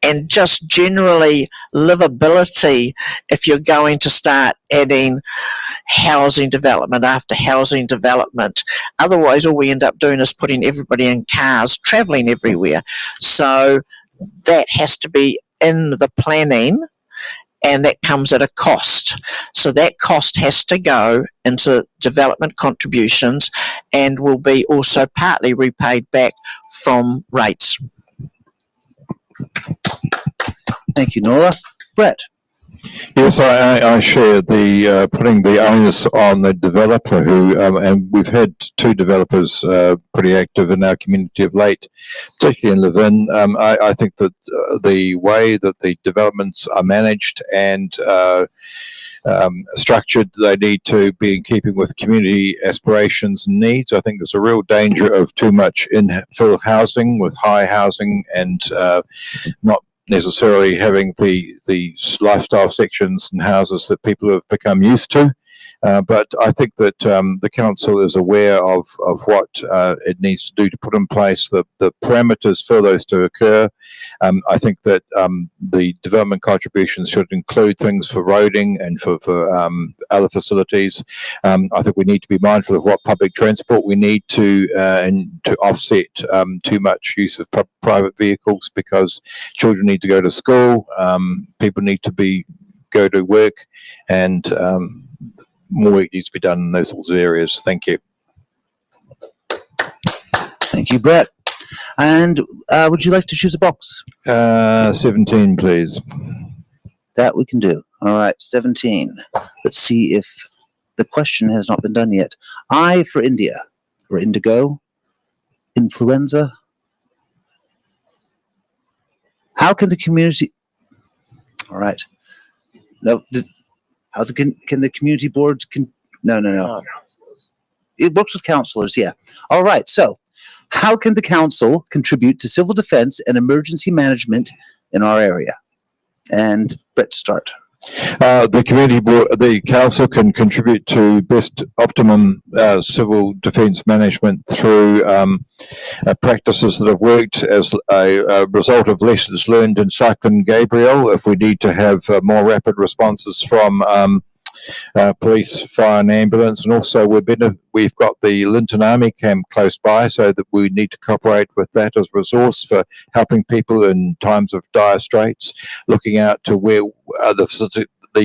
and just generally livability if you're going to start adding housing development after housing development. Otherwise, all we end up doing is putting everybody in cars, travelling everywhere. So that has to be in the planning, and that comes at a cost. So that cost has to go into development contributions and will be also partly repaid back from rates. Thank you, Nola. Brett. Yes, I share the putting the onus on the developer who, and we've had two developers pretty active in our community of late, particularly in Levin. I think that the way that the developments are managed and structured, they need to be in keeping with community aspirations and needs. I think there's a real danger of too much infill housing with high housing and not necessarily having the lifestyle sections and houses that people have become used to. But I think that the council is aware of what it needs to do to put in place the parameters for those to occur. I think that the development contributions should include things for roading and for other facilities. I think we need to be mindful of what public transport we need to offset too much use of private vehicles, because children need to go to school, people need to go to work, and more work needs to be done in those sorts of areas. Thank you. Thank you, Brett. And would you like to choose a box? 17, please. That we can do. All right, 17. Let's see if the question has not been done yet. I for India, or indigo, influenza. How can the community... All right. No, how can the community board... No. Councillors. It works with councillors, yeah. All right, so how can the council contribute to civil defense and emergency management in our area? And Brett, start. The community board, the council can contribute to best optimum civil defence management through practices that have worked as a result of lessons learned in Cyclone Gabriel. If we need to have more rapid responses from police, fire and ambulance, and also we've got the Linton Army camp close by, so that we need to cooperate with that as a resource for helping people in times of dire straits, looking out to where the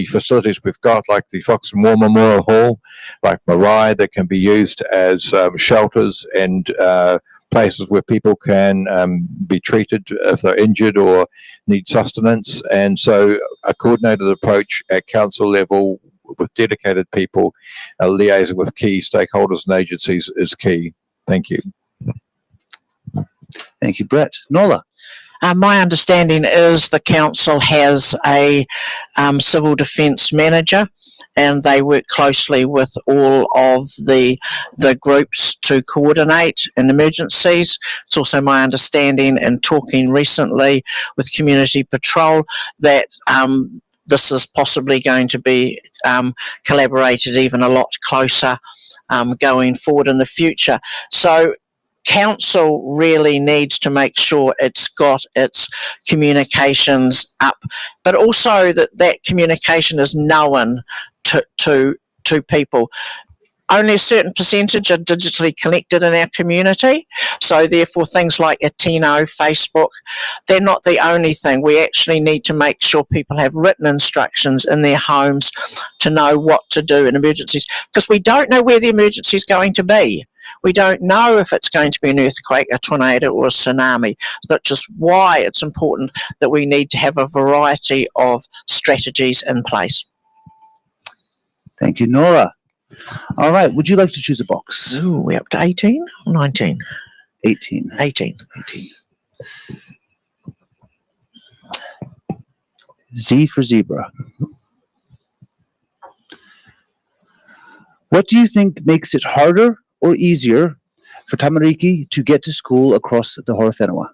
facilities we've got, like the Foxton War Memorial Hall, like Marai, that can be used as shelters and places where people can be treated if they're injured or need sustenance. And so a coordinated approach at council level with dedicated people liaising with key stakeholders and agencies is key. Thank you. Thank you, Brett. Nola. My understanding is the council has a civil defence manager, and they work closely with all of the groups to coordinate in emergencies. It's also my understanding, and talking recently with Community Patrol, that this is possibly going to be collaborated even a lot closer going forward in the future. So council really needs to make sure it's got its communications up, but also that communication is known to people. Only a certain percentage are digitally connected in our community, so therefore things like Atino, Facebook, they're not the only thing. We actually need to make sure people have written instructions in their homes to know what to do in emergencies, because we don't know where the emergency is going to be. We don't know if it's going to be an earthquake, a tornado or a tsunami, which is why it's important that we need to have a variety of strategies in place. Thank you, Nora. All right, would you like to choose a box? Ooh, we're up to 18 or 19? 18. 18. 18. Z for zebra. What do you think makes it harder or easier for Tamariki to get to school across the Horowhenua?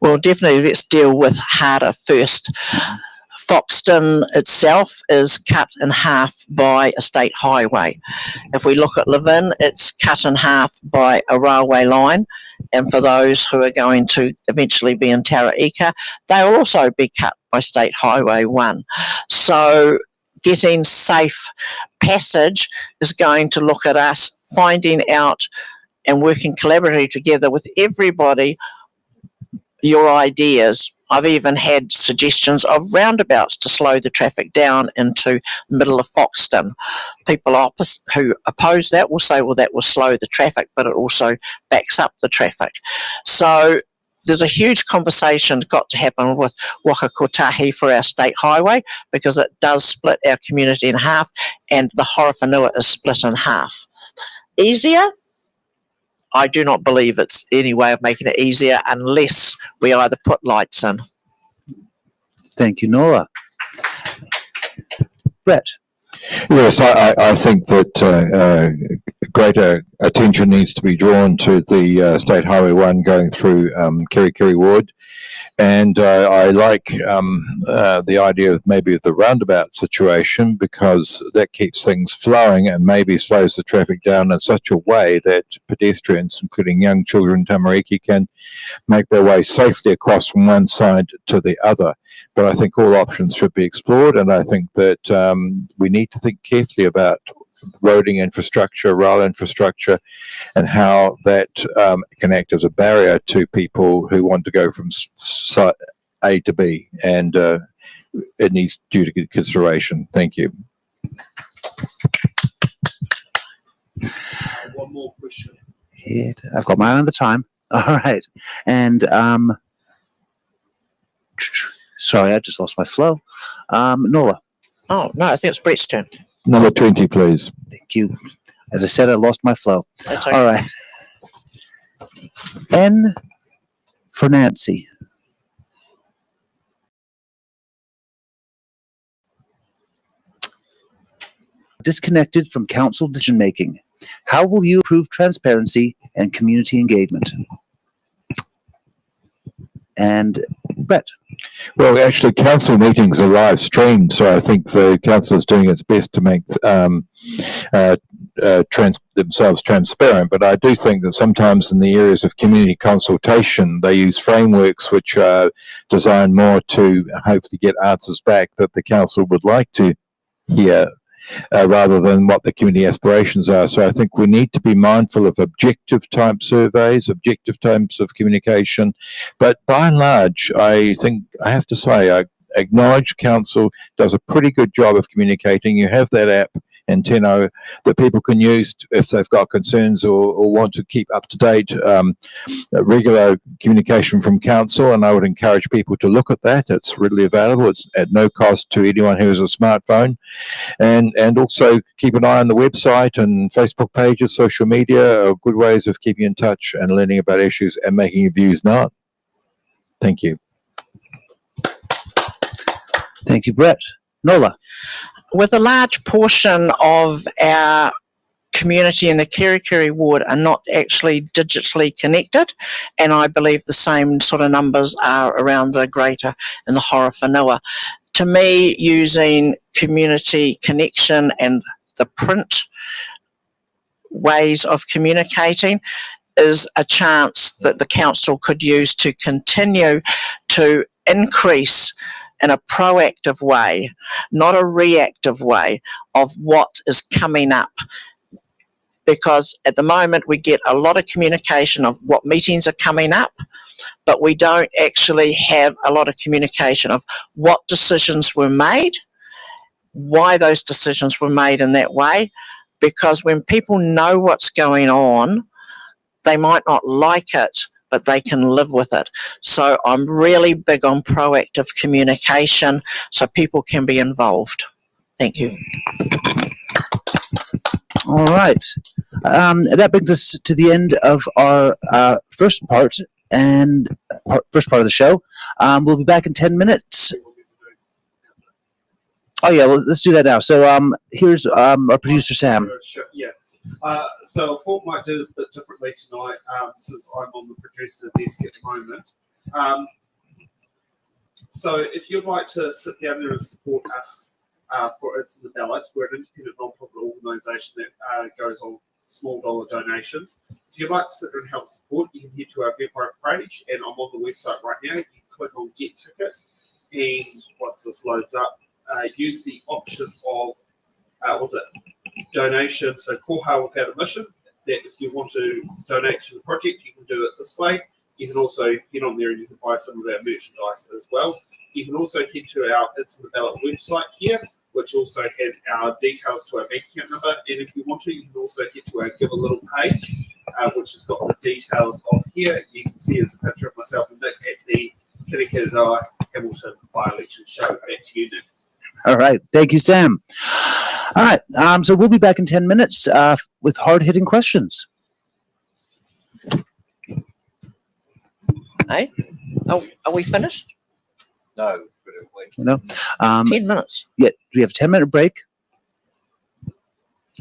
Well, definitely let's deal with harder first. Foxton itself is cut in half by a state highway. If we look at Levin, it's cut in half by a railway line, and for those who are going to eventually be in Taraika, they'll also be cut by State Highway 1. So getting safe passage is going to look at us finding out and working collaboratively together with everybody your ideas. I've even had suggestions of roundabouts to slow the traffic down into the middle of Foxton. People who oppose that will say, well, that will slow the traffic, but it also backs up the traffic. So there's a huge conversation got to happen with Waka Kotahi for our state highway, because it does split our community in half, and the Horowhenua is split in half. Easier? I do not believe it's any way of making it easier unless we either put lights in. Thank you, Nola. Brett. Yes, I think that greater attention needs to be drawn to the State Highway 1 going through Kere Kere ward. And I like the idea of maybe the roundabout situation, because that keeps things flowing and maybe slows the traffic down in such a way that pedestrians, including young children, tamariki, can make their way safely across from one side to the other. But I think all options should be explored, and I think that we need to think carefully about roading infrastructure, rail infrastructure, and how that can act as a barrier to people who want to go from site A to B, and it needs due to consideration. Thank you. One more question. I've got my eye on the time. All right. And sorry, I just lost my flow. Nola. Oh, no, I think it's Brett's turn. Number 20, please. Thank you. As I said, I lost my flow. That's okay. All right. N for Nancy. Disconnected from council decision making. How will you improve transparency and community engagement? And Brett. Well, actually, council meetings are live streamed, so I think the council is doing its best to make themselves transparent. But I do think that sometimes in the areas of community consultation, they use frameworks which are designed more to hopefully get answers back that the council would like to hear, rather than what the community aspirations are. So I think we need to be mindful of objective type surveys, objective types of communication. But by and large, I think I have to say, I acknowledge council does a pretty good job of communicating. You have that app, Anteno, that people can use if they've got concerns or want to keep up to date regular communication from council, and I would encourage people to look at that. It's readily available. It's at no cost to anyone who has a smartphone, and also keep an eye on the website and Facebook pages. Social media are good ways of keeping in touch and learning about issues and making your views known. Thank you. Thank you, Brett. Nola. With a large portion of our community in the Kere Kere ward are not actually digitally connected, and I believe the same sort of numbers are around the greater and the Horowhenua. To me, using community connection and the print ways of communicating is a chance that the council could use to continue to increase in a proactive way, not a reactive way, of what is coming up. Because at the moment we get a lot of communication of what meetings are coming up, but we don't actually have a lot of communication of what decisions were made, why those decisions were made in that way. Because when people know what's going on, they might not like it, but they can live with it. So I'm really big on proactive communication so people can be involved. Thank you. All right. That brings us to the end of our first part of the show. We'll be back in 10 minutes. Oh yeah, well, let's do that now. So here's our producer Sam. Sure, yeah. So I thought I might do this a bit differently tonight, since I'm on the producer desk at the moment. So if you'd like to sit down there and support us for It's in the Ballot, we're an independent non-profit organisation that goes on small dollar donations. If you'd like to sit there and help support, you can head to our Eventbrite page, and I'm on the website right now. You can click on Get Ticket, and once this loads up, use the option of donation, so koha without a mission, that if you want to donate to the project, you can do it this way. You can also get on there and you can buy some of our merchandise as well. You can also head to our It's in the Ballot website here, which also has our details to our bank account number. And if you want to, you can also head to our Give a Little page, which has got the details of here. You can see there's a picture of myself and Nick at the Kere Kere Hamilton by-election show. Back to you, Nick. All right. Thank you, Sam. All right. So we'll be back in 10 minutes with hard-hitting questions. Hey? Oh, are we finished? No. You know, 10 minutes. yeah, we have a 10-minute break,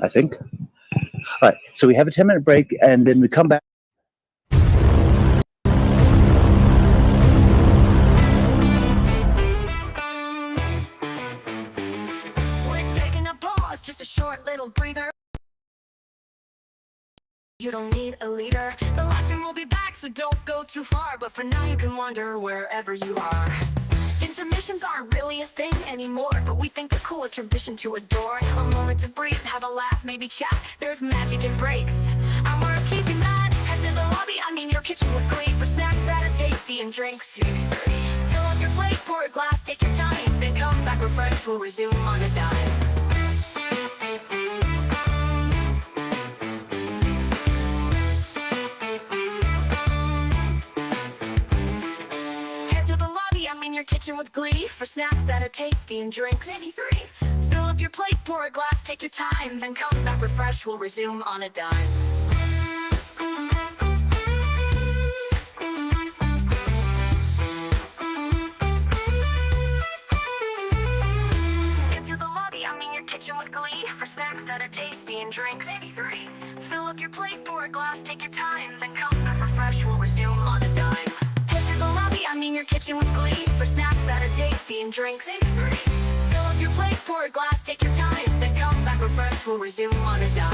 I think. All right. So we have a 10-minute break, and then we come back. We're taking a pause, just a short little breather. You don't need a leader. The live stream will be back, so don't go too far. But for now, you can wander wherever you are. Intermissions aren't really a thing anymore, but we think they're cool, a tradition to adore. A moment to breathe, have a laugh, maybe chat. There's magic in breaks, and we're keeping that. Head to the lobby, I mean your kitchen with glee, for snacks that are tasty and drinks. Fill up your plate, pour a glass, take your time, then come back refreshed. We'll resume on a dime. Your kitchen with glee, for snacks that are tasty and drinks. Maybe 3. Fill up your plate, pour a glass, take your time, then come back refreshed. We'll resume on a dime. Into the lobby, I mean your kitchen with glee, for snacks that are tasty and drinks. Maybe 3. Fill up your plate, pour a glass, take your time, then come back refreshed. We'll resume on a dime. I mean your kitchen with glee, for snacks that are tasty and drinks. Fill up your plate, pour a glass, take your time, then come back refreshed. We'll resume on a dime.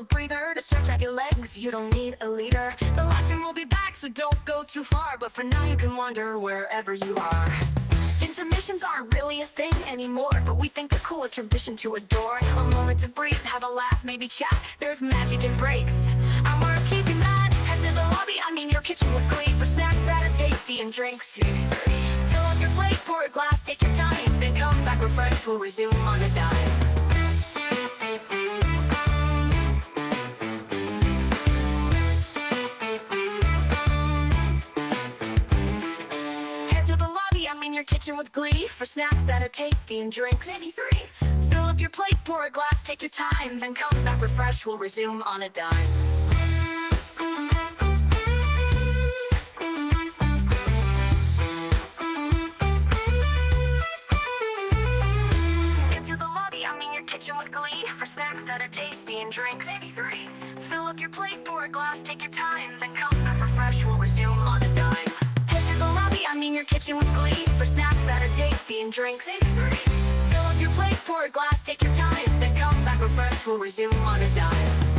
little breather to stretch out your legs. You don't need a leader. The live stream will be back, so don't go too far. But for now, you can wander wherever you are. Intermissions aren't really a thing anymore, but we think they're cool, a tradition to adore. A moment to breathe, have a laugh, maybe chat. There's magic in breaks, and we're keeping that. Head to the lobby, I mean your kitchen with glee, for snacks that are tasty and drinks. Fill up your plate, pour a glass, take your time, then come back refreshed. We'll resume on a dime. Your kitchen with glee, for snacks that are tasty and drinks. Maybe 3. Fill up your plate, pour a glass, take your time, then come back refreshed. We'll resume on a dime. Into the lobby, I mean your kitchen with glee, for snacks that are tasty and drinks. Maybe 3. Fill up your plate, pour a glass, take your time, then come back refreshed. We'll resume on a dime. The lobby, I mean your kitchen with glee, for snacks that are tasty and drinks. Maybe 3. Fill up your plate, pour a glass, take your time, then come back refreshed. We'll resume on a dime.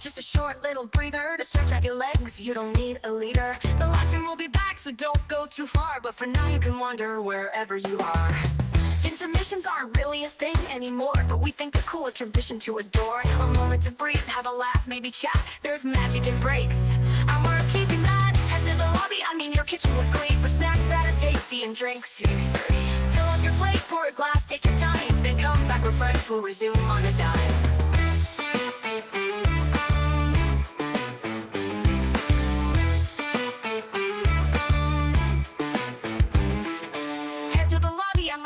just a short little breather to stretch out your legs. You don't need a leader. The live stream will be back, so don't go too far. But for now, you can wander wherever you are. Into Intermissions aren't really a thing anymore, but we think they're cool, a tradition to adore. A moment to breathe, have a laugh, maybe chat. There's magic in breaks, and we're keeping that. Head to the lobby, I mean your kitchen with glee, for snacks that are tasty and drinks. Fill up your plate, pour a glass, take your time, then come back refreshed, we'll resume on a dime.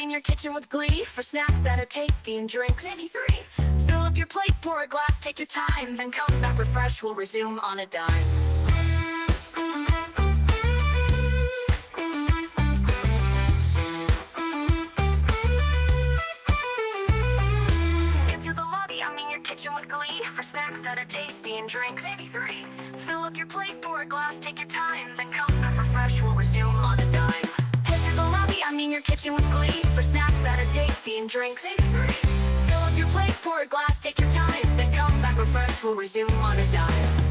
Your kitchen with glee, for snacks that are tasty and drinks. Maybe 3. Fill up your plate, pour a glass, take your time, then come back refreshed, we'll resume on a dime. Into the lobby, I mean your kitchen with glee, for snacks that are tasty and drinks. Maybe 3. Fill up your plate, pour a glass, take your time, then come back refreshed, we'll resume on a dime. The lobby, I mean your kitchen with glee, for snacks that are tasty and drinks. Fill up your plate, pour a glass, take your time, then come back refreshed, we'll resume on a dime.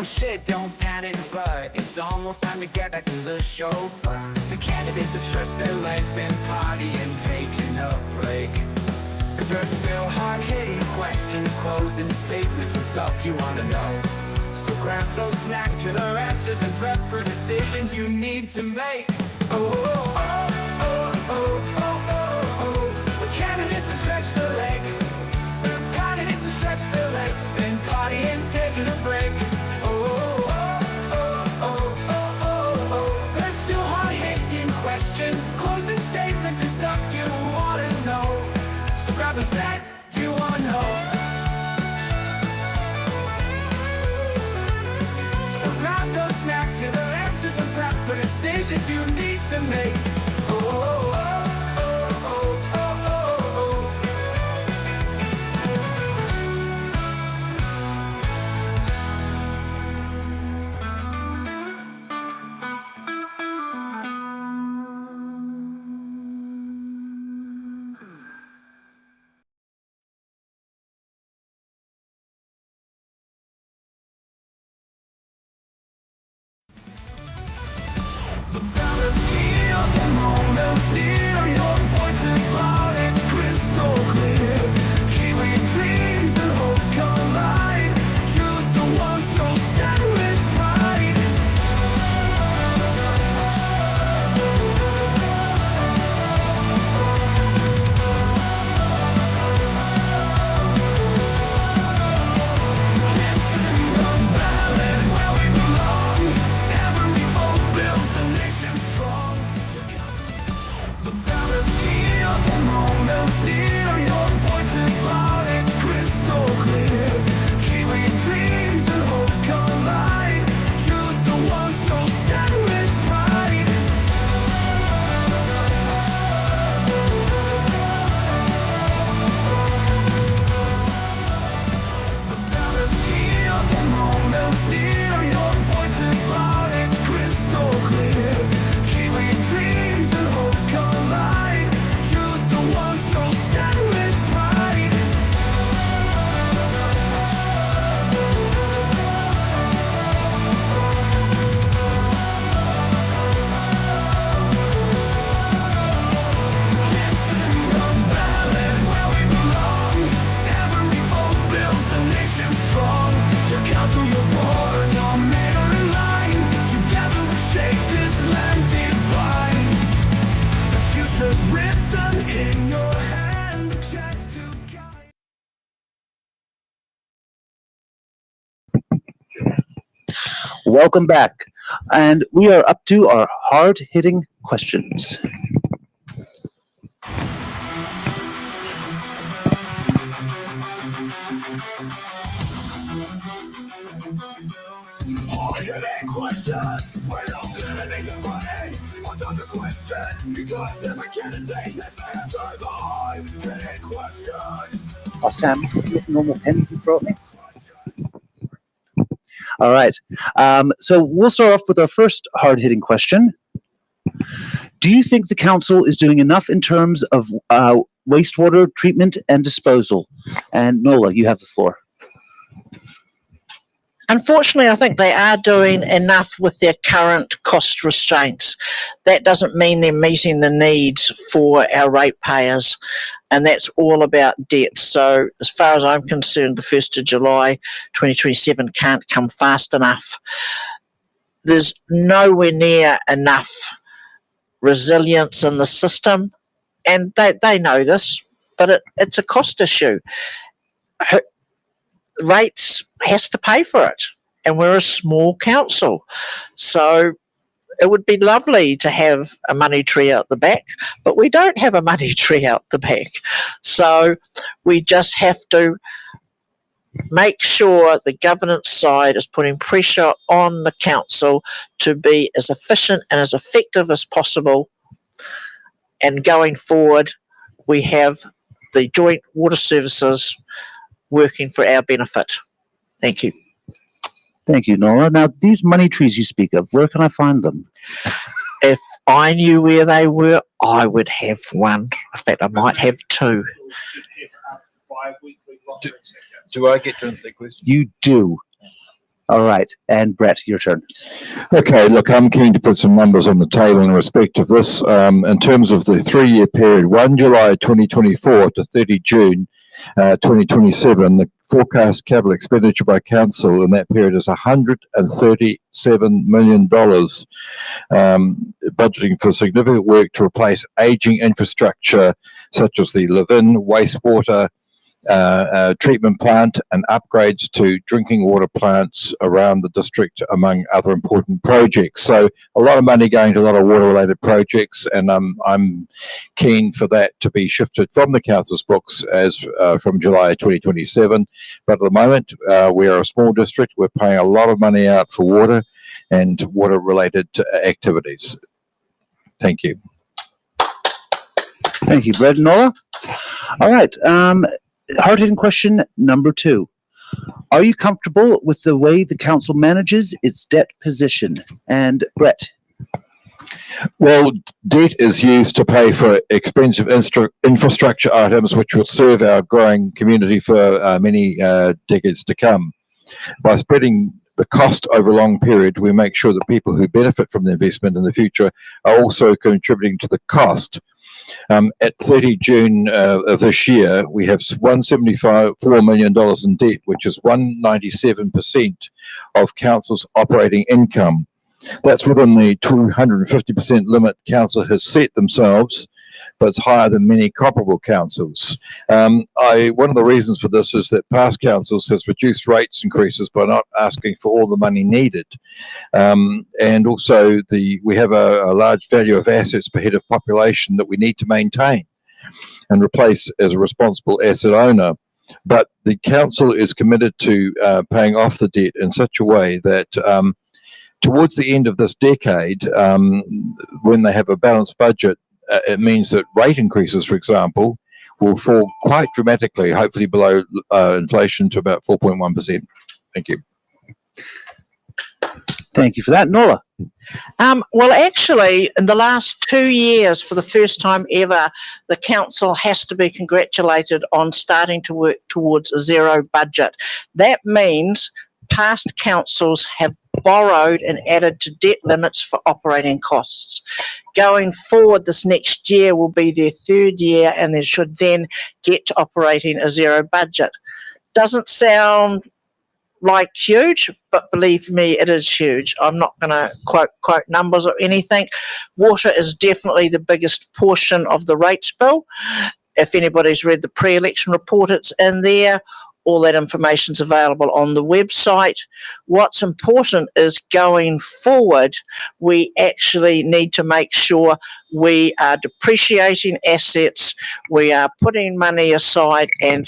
shit, don't panic, but it's almost time to get back to the show. The candidates have stretched their legs, been partying, taking a break. Cause there's still hard-hitting questions, closing statements and stuff you wanna know. So grab those snacks for their answers and prep for decisions you need to make. Oh, oh, oh, oh, oh, oh, oh, oh. The candidates have stretched their leg. The candidates have stretched their legs, been partying, taking a break. Oh, oh, oh, oh, oh, oh, oh. There's still hard-hitting questions, closing statements and stuff you wanna know. So grab the snack you wanna know. So grab those snacks, hear the answers and prep for decisions you need to make. Oh, oh, oh, oh, oh, oh, oh, oh. moments near, your voice is loud, it's crystal clear. Kiwi dreams and hopes collide. Choose the ones who'll stand with pride. It's in the ballot where we belong. Every vote builds a nation strong. The ballot's here, the moment's near. Your voice is loud, it's crystal clear. Kiwi dreams and hopes collide. Choose the ones who'll stand with pride. The ballot's here, the moment's near. Your voice is loud, it's crystal clear. Kiwi dreams and hopes collide. Choose the ones who'll stand with pride. It's in the ballot where we belong. Every vote builds a nation strong. Your council, your board, your mayor in line. Together we shape this land divine. The future's written in your hand. A chance to guide. Welcome back. And we are up to our hard-hitting questions. Hard-hitting questions. We're not gonna make it funny. What does a question? Because every candidate has answered the hard-hitting questions. Oh, Sam, you have a normal pen you can throw at me? All right. So we'll start off with our first hard-hitting question. Do you think the council is doing enough in terms of wastewater treatment and disposal? And Nola, you have the floor. Unfortunately, I think they are doing enough with their current cost restraints. That doesn't mean they're meeting the needs for our ratepayers, and that's all about debt. So as far as I'm concerned, the 1st of July 2027 can't come fast enough. There's nowhere near enough resilience in the system, and they know this, but it's a cost issue. Rates has to pay for it, and we're a small council, so it would be lovely to have a money tree out the back, but we don't have a money tree out the back. So we just have to make sure the governance side is putting pressure on the council to be as efficient and as effective as possible. And going forward, we have the joint water services working for our benefit. Thank you. Thank you, Nola. Now, these money trees you speak of, where can I find them? If I knew where they were, I would have one. In fact, I might have two. Should have bi-weekly lottery tickets. Do I get to answer that question? You do. All right. And Brett, your turn. Okay, look, I'm keen to put some numbers on the table in respect of this. In terms of the 3-year period, 1 July 2024 to 30 June 2027, the forecast capital expenditure by council in that period is $137 million, budgeting for significant work to replace ageing infrastructure such as the Levin wastewater treatment plant and upgrades to drinking water plants around the district, among other important projects. So a lot of money going to a lot of water related projects, and I'm keen for that to be shifted from the council's books as from July 2027. But at the moment, we are a small district. We're paying a lot of money out for water and water related activities. Thank you. Thank you, Brett and Nola. All right. Hard-hitting question number 2. Are you comfortable with the way the council manages its debt position? And Brett. Well, debt is used to pay for expensive infrastructure items which will serve our growing community for many decades to come. By spreading the cost over a long period, we make sure that people who benefit from the investment in the future are also contributing to the cost. At 30 June of this year, we have $174 million in debt, which is 197% of council's operating income. That's within the 250% limit council has set themselves, but it's higher than many comparable councils. One of the reasons for this is that past councils has reduced rates increases by not asking for all the money needed. And also we have a large value of assets per head of population that we need to maintain and replace as a responsible asset owner. But the council is committed to paying off the debt in such a way that towards the end of this decade, when they have a balanced budget, it means that rate increases, for example, will fall quite dramatically, hopefully below inflation to about 4.1%. Thank you. Thank you for that. Nola? Well, actually, in the last 2 years, for the first time ever, the council has to be congratulated on starting to work towards a zero budget. That means past councils have borrowed and added to debt limits for operating costs. Going forward, this next year will be their third year, and they should then get to operating a zero budget. Doesn't sound like huge, but believe me, it is huge. I'm not going to quote numbers or anything. Water is definitely the biggest portion of the rates bill. If anybody's read the pre-election report, it's in there. All that information's available on the website. What's important is going forward, we actually need to make sure we are depreciating assets, we are putting money aside, and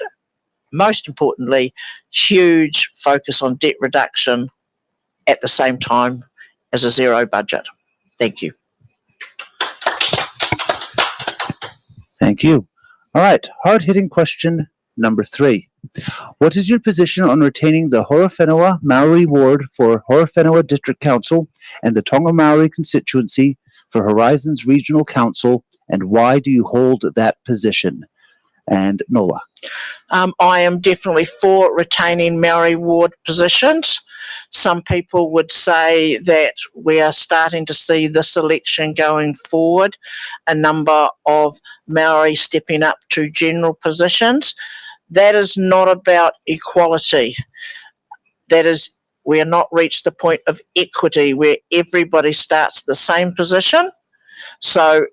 most importantly, huge focus on debt reduction at the same time as a zero budget. Thank you. Thank you. All right, hard-hitting question number 3. What is your position on retaining the Horowhenua Maori ward for Horowhenua District Council and the Tonga Maori constituency for Horizons Regional Council, and why do you hold that position? And Nola? I am definitely for retaining Maori ward positions. Some people would say that we are starting to see this election going forward, a number of Maori stepping up to general positions. That is not about equality. That is, we are not reached the point of equity where everybody starts the same position. So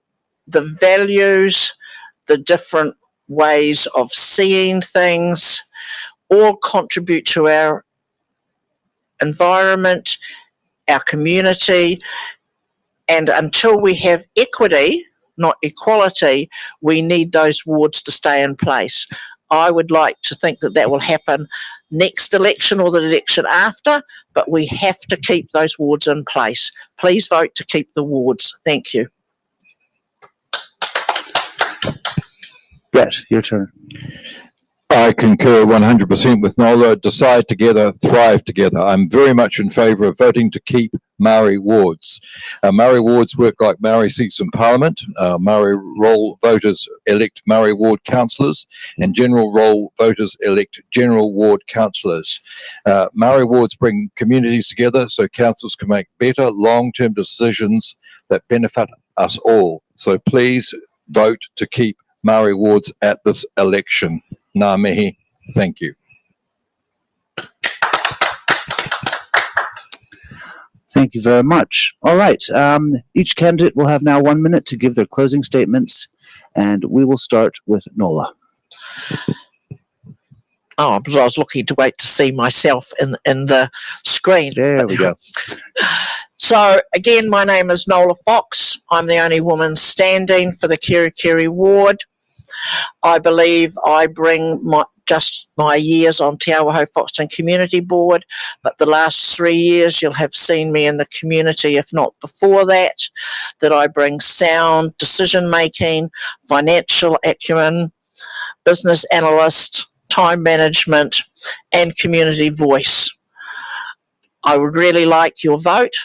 the values, the different ways of seeing things, all contribute to our environment, our community, and until we have equity, not equality, we need those wards to stay in place. I would like to think that that will happen next election or the election after, but we have to keep those wards in place. Please vote to keep the wards. Thank you. Brett, your turn. I concur 100% with Nola. Decide together, thrive together. I'm very much in favour of voting to keep Maori wards. Maori wards work like Maori seats in Parliament. Maori roll voters elect Maori ward councillors, and general roll voters elect general ward councillors. Maori wards bring communities together so councils can make better long-term decisions that benefit us all. So please vote to keep Maori wards at this election. Ngā mihi. Thank you. Thank you very much. All right. Each candidate will have now 1 minute to give their closing statements, and we will start with Nola. Oh, I was looking to wait to see myself in the screen. There we go. So, again, my name is Nola Fox. I'm the only woman standing for the Kere Kere ward. I believe I bring just my years on Te Awahou Foxton Community Board, but the last 3 years you'll have seen me in the community, if not before that I bring sound decision-making, financial acumen, business analyst, time management, and community voice. I would really like your vote.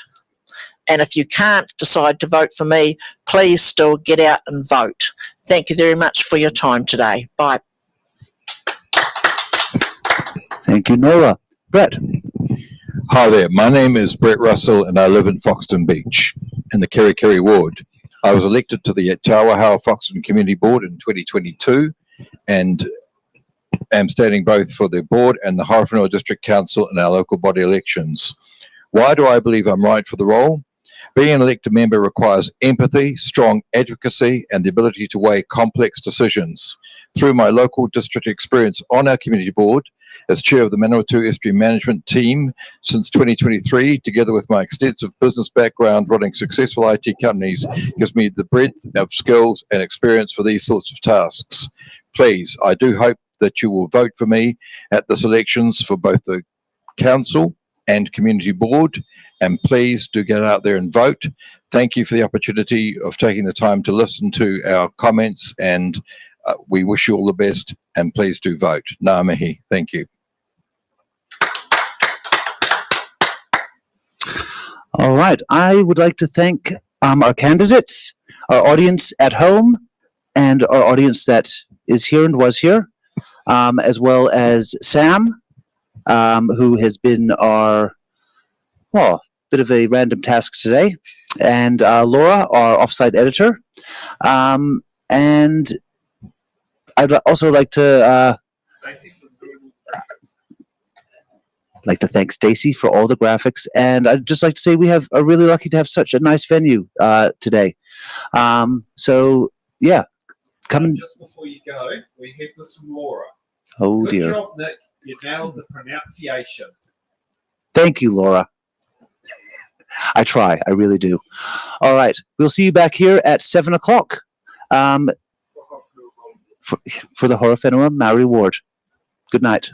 And if you can't decide to vote for me, please still get out and vote. Thank you very much for your time today. Bye. Thank you, Nola. Brett? Hi there, my name is Brett Russell and I live in Foxton Beach in the Kere Kere ward. I was elected to the Te Awahou Foxton Community Board in 2022 and am standing both for the board and the Horowhenua District Council in our local body elections. Why do I believe I'm right for the role? Being an elected member requires empathy, strong advocacy, and the ability to weigh complex decisions. Through my local district experience on our community board, as chair of the Manawatu Estuary Management Team since 2023, together with my extensive business background running successful IT companies, gives me the breadth of skills and experience for these sorts of tasks. Please, I do hope that you will vote for me at this elections for both the council and community board, and please do get out there and vote. Thank you for the opportunity of taking the time to listen to our comments, and we wish you all the best, and please do vote. Ngā mihi. Thank you. All right. I would like to thank our candidates, our audience at home, and our audience that is here and was here, as well as Sam, who has been our, well, bit of a random task today, and Laura, our offsite editor. And I'd also like to thank Stacey for all the graphics, and I'd just like to say we are really lucky to have such a nice venue today. So yeah, Just before you go, we have this from Laura. Oh Good dear. job, Nick. You nailed the pronunciation. Thank you, Laura. I try. I really do. All right. We'll see you back here at 7 o'clock for the Horowhenua Maori Ward. Good night.